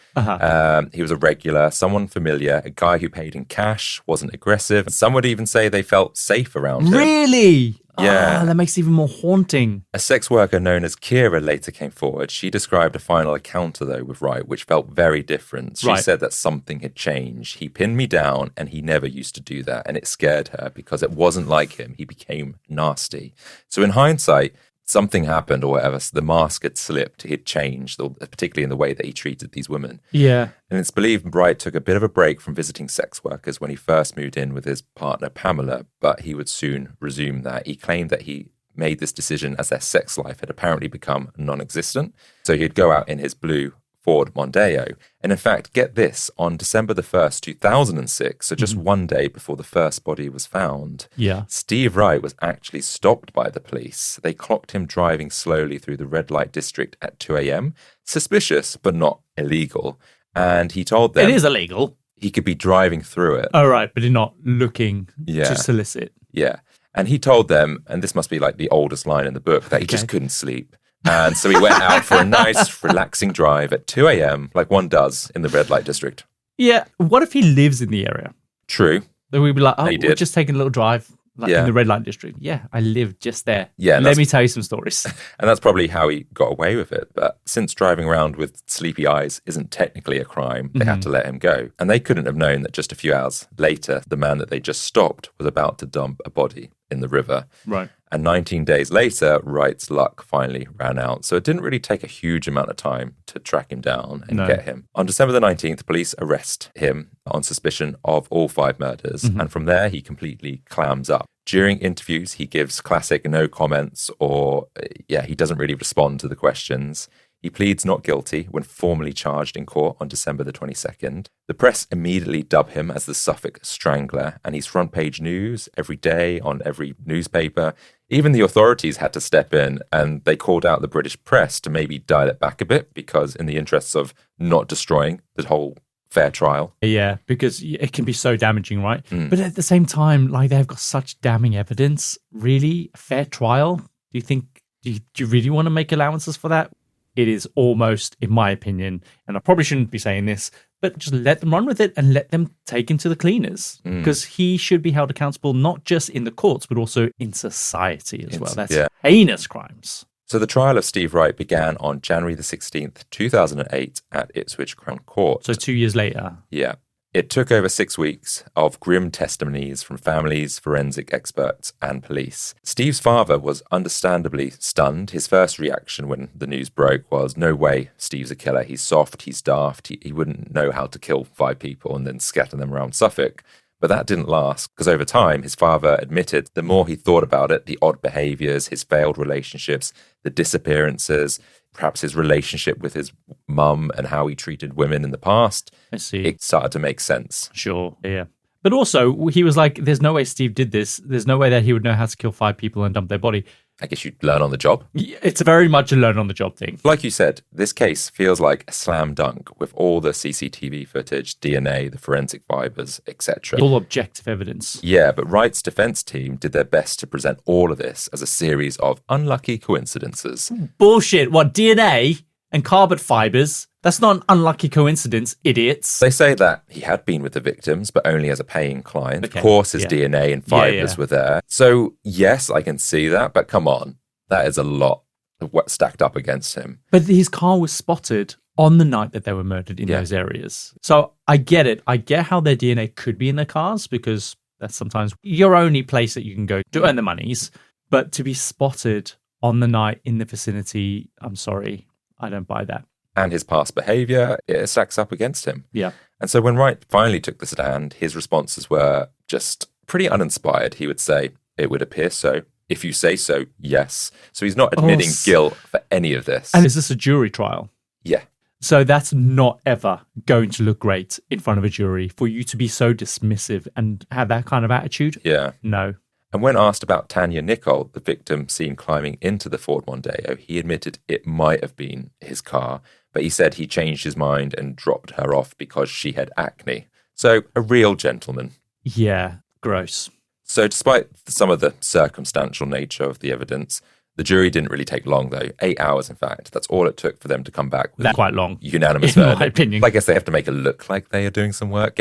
He was a regular, someone familiar, a guy who paid in cash, wasn't aggressive. Some would even say they felt safe around him. Really? Yeah. That makes it even more haunting. A sex worker known as Kira later came forward. She described a final encounter, though, with Wright, which felt very different. She said that something had changed. He pinned me down, and he never used to do that. And it scared her because it wasn't like him. He became nasty. So in hindsight, something happened or whatever. So the mask had slipped. He had changed, particularly in the way that he treated these women. Yeah. And it's believed Wright took a bit of a break from visiting sex workers when he first moved in with his partner, Pamela, but he would soon resume that. He claimed that he made this decision as their sex life had apparently become non-existent. So he'd go out in his blue Ford Mondeo. And in fact, get this, on December the 1st, 2006, so just one day before the first body was found, Steve Wright was actually stopped by the police. They clocked him driving slowly through the red light district at 2 a.m. Suspicious, but not illegal. And he told them... It is illegal. He could be driving through it. Oh, right, but he's not looking to solicit. Yeah. And he told them, and this must be like the oldest line in the book, that he just couldn't sleep. And so he went out for a nice, relaxing drive at 2 a.m., like one does in the red light district. Yeah. What if he lives in the area? True. Then we'd be like, we're just taking a little drive in the red light district. Yeah, I live just there. Yeah. Let me tell you some stories. And that's probably how he got away with it. But since driving around with sleepy eyes isn't technically a crime, they had to let him go. And they couldn't have known that just a few hours later, the man that they just stopped was about to dump a body in the river. Right. And 19 days later, Wright's luck finally ran out. So it didn't really take a huge amount of time to track him down and get him. On December the 19th, police arrest him on suspicion of all 5 murders. And from there, he completely clams up. During interviews, he gives classic no comments or, he doesn't really respond to the questions. He pleads not guilty when formally charged in court on December the 22nd. The press immediately dub him as the Suffolk Strangler, and he's front page news every day on every newspaper. Even the authorities had to step in, and they called out the British press to maybe dial it back a bit, because in the interests of not destroying the whole fair trial. Yeah, because it can be so damaging, right? But at the same time, like, they've got such damning evidence. Really? A fair trial? Do you really want to make allowances for that? It is almost, in my opinion, and I probably shouldn't be saying this, but just let them run with it and let them take him to the cleaners, because he should be held accountable not just in the courts, but also in society as well. That's heinous crimes. So the trial of Steve Wright began on January the 16th, 2008 at Ipswich Crown Court. So 2 years later. Yeah. It took over 6 weeks of grim testimonies from families, forensic experts, and police. Steve's father was understandably stunned. His first reaction when the news broke was, no way, Steve's a killer. He's soft, he's daft, he wouldn't know how to kill 5 people and then scatter them around Suffolk. But that didn't last, because over time, his father admitted the more he thought about it, the odd behaviours, his failed relationships, the disappearances, perhaps his relationship with his mum and how he treated women in the past. I see. It started to make sense. Sure, yeah. But also, he was like, there's no way Steve did this. There's no way that he would know how to kill 5 people and dump their body. I guess you'd learn on the job. It's very much a learn-on-the-job thing. Like you said, this case feels like a slam dunk with all the CCTV footage, DNA, the forensic fibers, etc. All objective evidence. Yeah, but Wright's defense team did their best to present all of this as a series of unlucky coincidences. Bullshit. What, DNA and carbon fibers? That's not an unlucky coincidence, idiots. They say that he had been with the victims, but only as a paying client. Okay. Of course, his DNA and fibers were there. So, yes, I can see that, but come on. That is a lot of what stacked up against him. But his car was spotted on the night that they were murdered in those areas. So I get it. I get how their DNA could be in their cars, because that's sometimes your only place that you can go to earn the monies. But to be spotted on the night in the vicinity, I'm sorry, I don't buy that. And his past behaviour, it stacks up against him. Yeah. And so when Wright finally took the stand, his responses were just pretty uninspired. He would say, it would appear so. If you say so, yes. So he's not admitting guilt for any of this. And is this a jury trial? Yeah. So that's not ever going to look great in front of a jury for you to be so dismissive and have that kind of attitude. Yeah. No. And when asked about Tanya Nicol, the victim seen climbing into the Ford Mondeo, he admitted it might have been his car, but he said he changed his mind and dropped her off because she had acne. So a real gentleman. Yeah, gross. So despite some of the circumstantial nature of the evidence, the jury didn't really take long, though. 8 hours, in fact. That's all it took for them to come back with That's quite long, unanimous in verdict. my opinion. I guess they have to make it look like they are doing some work,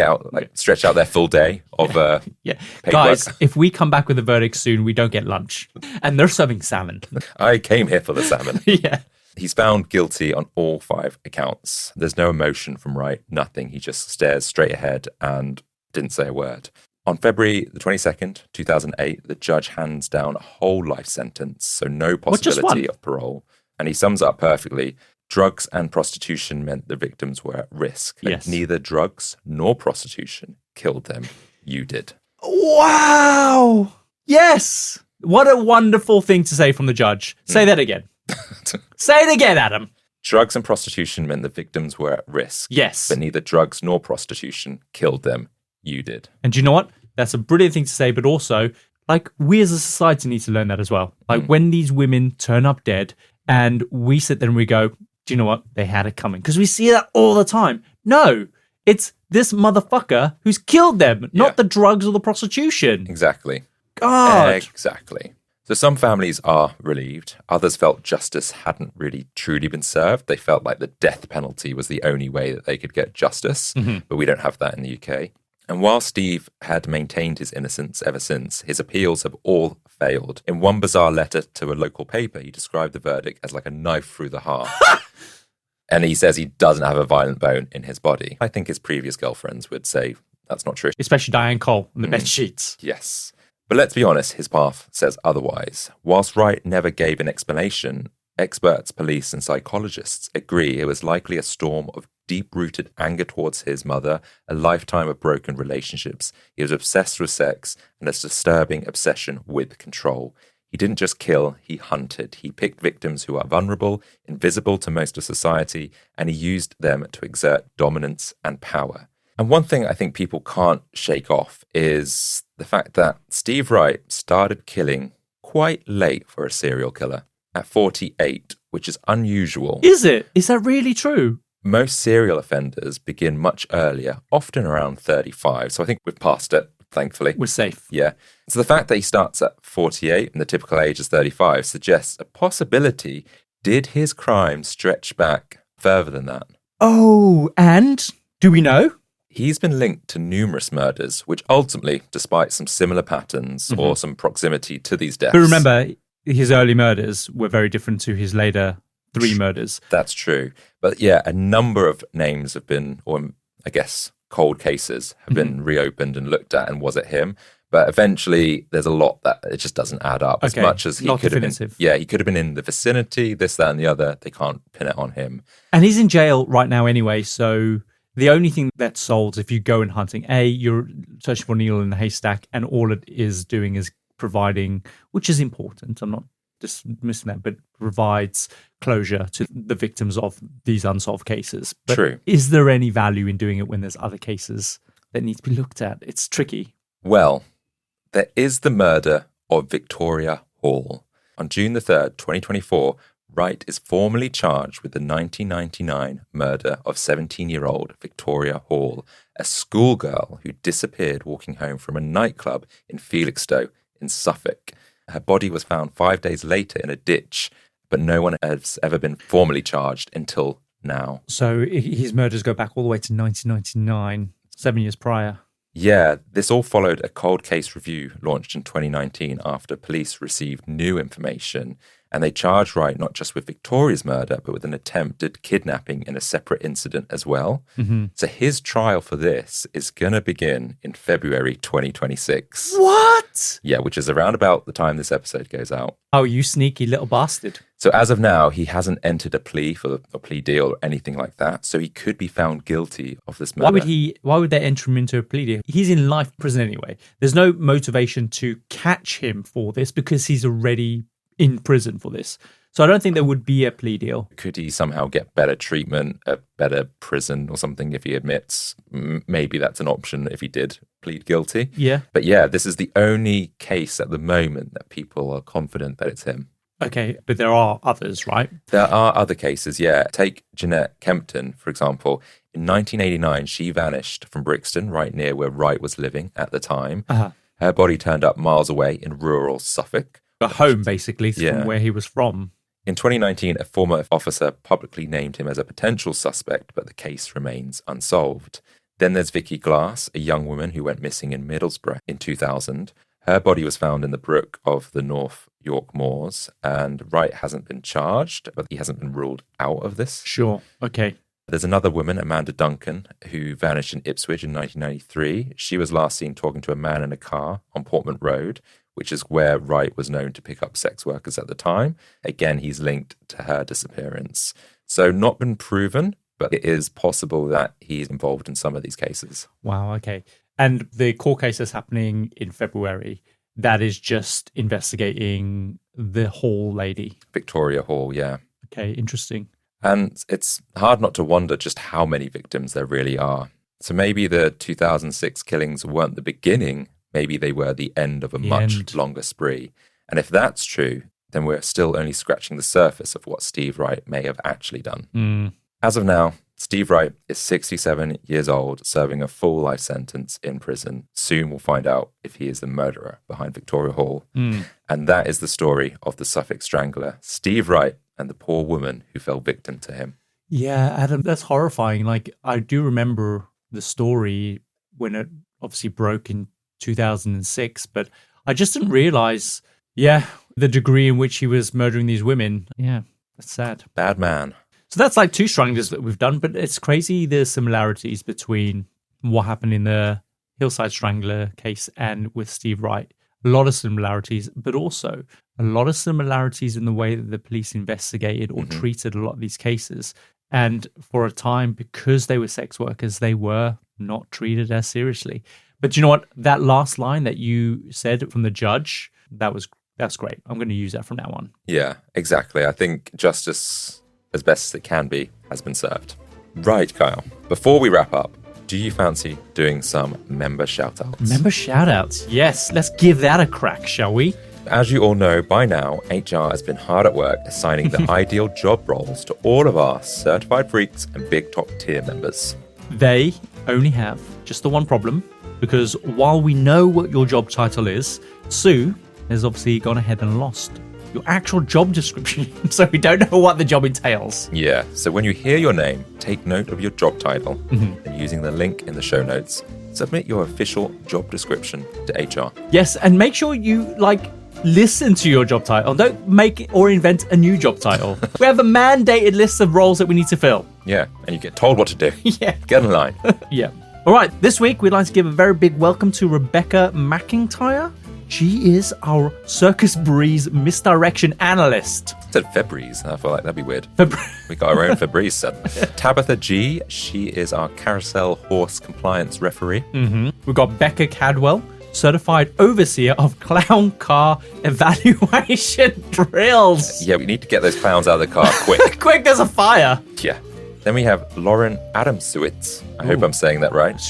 stretch out their full day of Guys, if we come back with a verdict soon, we don't get lunch. And they're serving salmon. I came here for the salmon. Yeah. He's found guilty on all 5 accounts. There's no emotion from Wright, nothing. He just stares straight ahead and didn't say a word. On February the 22nd, 2008, the judge hands down a whole life sentence, so no possibility of parole. And he sums up perfectly. Drugs and prostitution meant the victims were at risk. Yes. Neither drugs nor prostitution killed them. You did. Wow. Yes. What a wonderful thing to say from the judge. Say that again. Say it again, Adam. Drugs and prostitution meant the victims were at risk. Yes. But neither drugs nor prostitution killed them. You did. And do you know what? That's a brilliant thing to say, but also, like, we as a society need to learn that as well. Like, when these women turn up dead and we sit there and we go, do you know what? They had it coming. Because we see that all the time. No, it's this motherfucker who's killed them, not the drugs or the prostitution. Exactly. God. Exactly. So some families are relieved. Others felt justice hadn't really truly been served. They felt like the death penalty was the only way that they could get justice. But we don't have that in the UK. And while Steve had maintained his innocence ever since, his appeals have all failed. In one bizarre letter to a local paper, he described the verdict as like a knife through the heart. And he says he doesn't have a violent bone in his body. I think his previous girlfriends would say that's not true. Especially Diane Cole in the bed sheets. Yes. But let's be honest, his path says otherwise. Whilst Wright never gave an explanation, experts, police and psychologists agree it was likely a storm of deep-rooted anger towards his mother, a lifetime of broken relationships. He was obsessed with sex and a disturbing obsession with control. He didn't just kill, he hunted. He picked victims who are vulnerable, invisible to most of society, and he used them to exert dominance and power. And one thing I think people can't shake off is the fact that Steve Wright started killing quite late for a serial killer, at 48, which is unusual. Is it? Is that really true? Most serial offenders begin much earlier, often around 35. So I think we've passed it, thankfully. We're safe. Yeah. So the fact that he starts at 48 and the typical age is 35 suggests a possibility. Did his crime stretch back further than that? Oh, and do we know? He's been linked to numerous murders, which ultimately, despite some similar patterns or some proximity to these deaths. But remember, his early murders were very different to his later 3 murders. That's true. But yeah, a number of names have been, or I guess cold cases have been reopened and looked at, and was it him? But eventually, there's a lot that it just doesn't add up. As much as he could have been, he could have been in the vicinity, this, that, and the other. They can't pin it on him. And he's in jail right now anyway. So the only thing that solves if you go in hunting, you're searching for a needle in a haystack, and all it is doing is providing, which is important. I'm not dismissing that, but provides closure to the victims of these unsolved cases. But True. Is there any value in doing it when there's other cases that need to be looked at? It's tricky. Well, there is the murder of Victoria Hall. On June the 3rd, 2024, Wright is formally charged with the 1999 murder of 17-year-old Victoria Hall, a schoolgirl who disappeared walking home from a nightclub in Felixstowe in Suffolk. Her body was found 5 days later in a ditch, but no one has ever been formally charged until now. So his murders go back all the way to 1999, 7 years prior. Yeah, this all followed a cold case review launched in 2019 after police received new information, and they charged Wright not just with Victoria's murder, but with an attempted kidnapping in a separate incident as well. Mm-hmm. So his trial for this is going to begin in February 2026. What? Yeah, which is around about the time this episode goes out. Oh, you sneaky little bastard. So as of now, he hasn't entered a plea for a plea deal or anything like that. So he could be found guilty of this murder. Why would they enter him into a plea deal? He's in life prison anyway. There's no motivation to catch him for this because he's already in prison for this. So I don't think there would be a plea deal. Could he somehow get better treatment, a better prison or something if he admits? Maybe that's an option if he did plead guilty. Yeah. But yeah, this is the only case at the moment that people are confident that it's him. Okay, but there are others, right? There are other cases, yeah. Take Jeanette Kempton, for example. In 1989, she vanished from Brixton, right near where Wright was living at the time. Uh-huh. Her body turned up miles away in rural Suffolk. A home, basically, from where he was from. In 2019, a former officer publicly named him as a potential suspect, but the case remains unsolved. Then there's Vicky Glass, a young woman who went missing in Middlesbrough in 2000. Her body was found in the brook of the North York Moors, and Wright hasn't been charged, but he hasn't been ruled out of this. Sure, okay. There's another woman, Amanda Duncan, who vanished in Ipswich in 1993. She was last seen talking to a man in a car on Portman Road, which is where Wright was known to pick up sex workers at the time. Again, he's linked to her disappearance. So not been proven, but it is possible that he's involved in some of these cases. Wow, okay. And the court case that's happening in February, that is just investigating the Hall lady. Victoria Hall, yeah. Okay, interesting. And it's hard not to wonder just how many victims there really are. So maybe the 2006 killings weren't the beginning. Maybe they were the end of a much longer spree. And if that's true, then we're still only scratching the surface of what Steve Wright may have actually done. As of now, Steve Wright is 67 years old, serving a full life sentence in prison. Soon we'll find out if he is the murderer behind Victoria Hall. And that is the story of the Suffolk Strangler, Steve Wright, and the poor woman who fell victim to him. Yeah, Adam, that's horrifying. Like, I do remember the story when it obviously broke in 2006, but I just didn't realize, the degree in which he was murdering these women. Yeah, that's sad. Bad man. So that's like two stranglers that we've done, but it's crazy the similarities between what happened in the Hillside Strangler case and with Steve Wright. A lot of similarities, but also a lot of similarities in the way that the police investigated or treated a lot of these cases. And for a time, because they were sex workers, they were not treated as seriously. But you know what? That last line that you said from the judge, that's great. I'm going to use that from now on. Yeah, exactly. I think justice, as best as it can be, has been served. Right, Kyle. Before we wrap up, do you fancy doing some member shout-outs? Member shout-outs? Yes. Let's give that a crack, shall we? As you all know by now, HR has been hard at work assigning the ideal job roles to all of our certified freaks and big top tier members. They only have just the one problem, because while we know what your job title is, Sue has obviously gone ahead and lost your actual job description, so we don't know what the job entails. Yeah, so when you hear your name, take note of your job title, and using the link in the show notes, submit your official job description to HR. Yes, and make sure you, listen to your job title. Don't make or invent a new job title. We have a mandated list of roles that we need to fill. Yeah, and you get told what to do. Yeah. Get in line. Yeah. All right, this week we'd like to give a very big welcome to Rebecca McIntyre. She is our Circus Breeze misdirection analyst. I said Febreze. I feel like that'd be weird. We got our own Febreze set. Tabitha G. She is our carousel horse compliance referee. We've got Becca Cadwell, certified overseer of clown car evaluation drills. Yeah, we need to get those clowns out of the car quick. Quick, there's a fire. Yeah. Then we have Lauren Adamsowitz. I hope I'm saying that right.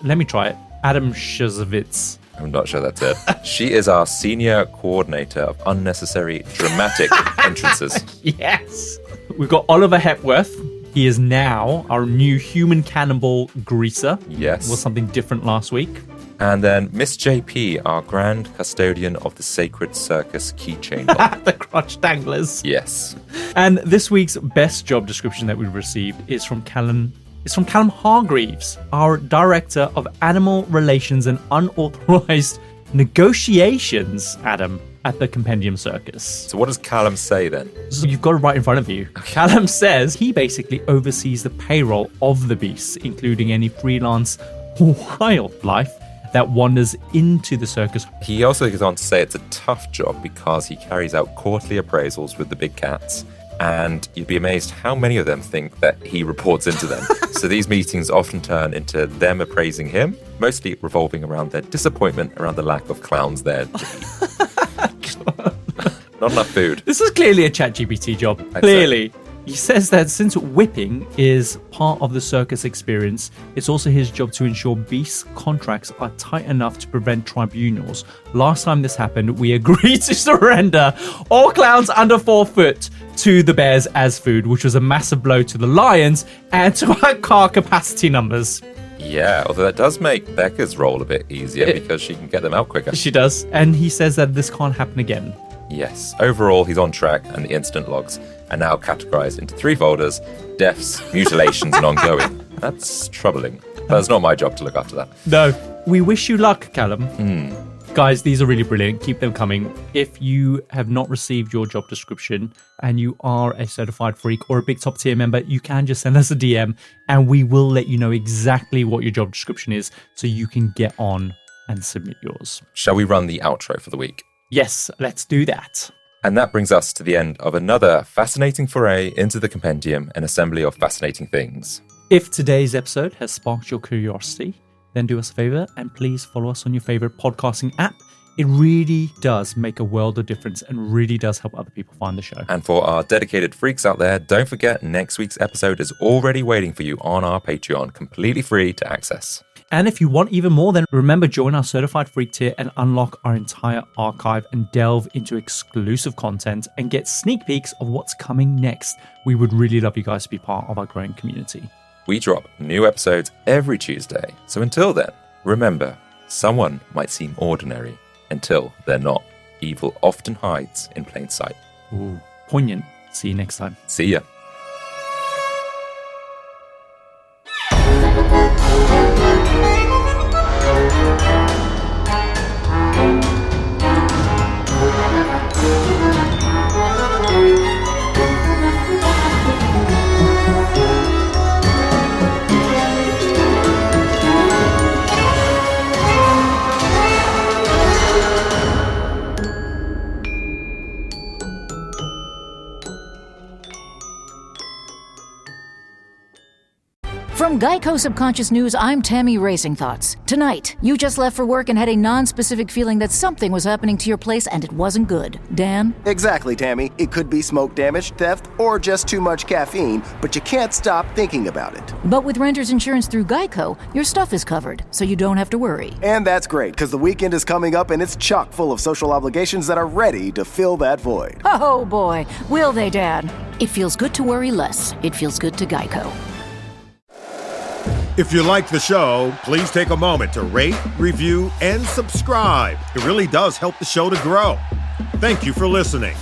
Let me try it. Adam Shazovitz. I'm not sure that's it. She is our senior coordinator of unnecessary dramatic entrances. Yes. We've got Oliver Hepworth. He is now our new human cannibal greaser. Yes. Was something different last week. And then Miss JP, our grand custodian of the Sacred Circus keychain box. The crotch danglers. Yes. And this week's best job description that we've received is from Callum. It's from Callum Hargreaves, our Director of Animal Relations and Unauthorized Negotiations, Adam, at the Compendium Circus. So what does Callum say then? So you've got it right in front of you. Callum says he basically oversees the payroll of the beasts, including any freelance wildlife that wanders into the circus. He also goes on to say it's a tough job because he carries out quarterly appraisals with the big cats, and you'd be amazed how many of them think that he reports into them. So these meetings often turn into them appraising him, mostly revolving around their disappointment around the lack of clowns there. Not enough food. This is clearly a ChatGPT job. Clearly. He says that since whipping is part of the circus experience, it's also his job to ensure beasts' contracts are tight enough to prevent tribunals. Last time this happened, we agreed to surrender all clowns under 4 foot to the bears as food, which was a massive blow to the lions and to our car capacity numbers. Yeah, although that does make Becca's role a bit easier because she can get them out quicker. She does. And he says that this can't happen again. Yes, overall he's on track, and the incident logs are now categorized into 3 folders: deaths, mutilations, and ongoing. That's troubling. But it's not my job to look after that. No. We wish you luck, Callum. Guys, these are really brilliant. Keep them coming. If you have not received your job description and you are a certified freak or a big top tier member, you can just send us a DM and we will let you know exactly what your job description is so you can get on and submit yours. Shall we run the outro for the week? Yes, let's do that. And that brings us to the end of another fascinating foray into the compendium, an assembly of fascinating things. If today's episode has sparked your curiosity, then do us a favor and please follow us on your favorite podcasting app. It really does make a world of difference and really does help other people find the show. And for our dedicated freaks out there, don't forget next week's episode is already waiting for you on our Patreon, completely free to access. And if you want even more, then remember, join our Certified Freak tier and unlock our entire archive and delve into exclusive content and get sneak peeks of what's coming next. We would really love you guys to be part of our growing community. We drop new episodes every Tuesday. So until then, remember, someone might seem ordinary until they're not. Evil often hides in plain sight. Ooh, poignant. See you next time. See ya. From Geico Subconscious News, I'm Tammy Racing Thoughts. Tonight, you just left for work and had a non-specific feeling that something was happening to your place and it wasn't good. Dan? Exactly, Tammy. It could be smoke damage, theft, or just too much caffeine, but you can't stop thinking about it. But with renter's insurance through Geico, your stuff is covered, so you don't have to worry. And that's great, because the weekend is coming up and it's chock full of social obligations that are ready to fill that void. Oh boy, will they, Dad? It feels good to worry less. It feels good to Geico. If you like the show, please take a moment to rate, review, and subscribe. It really does help the show to grow. Thank you for listening.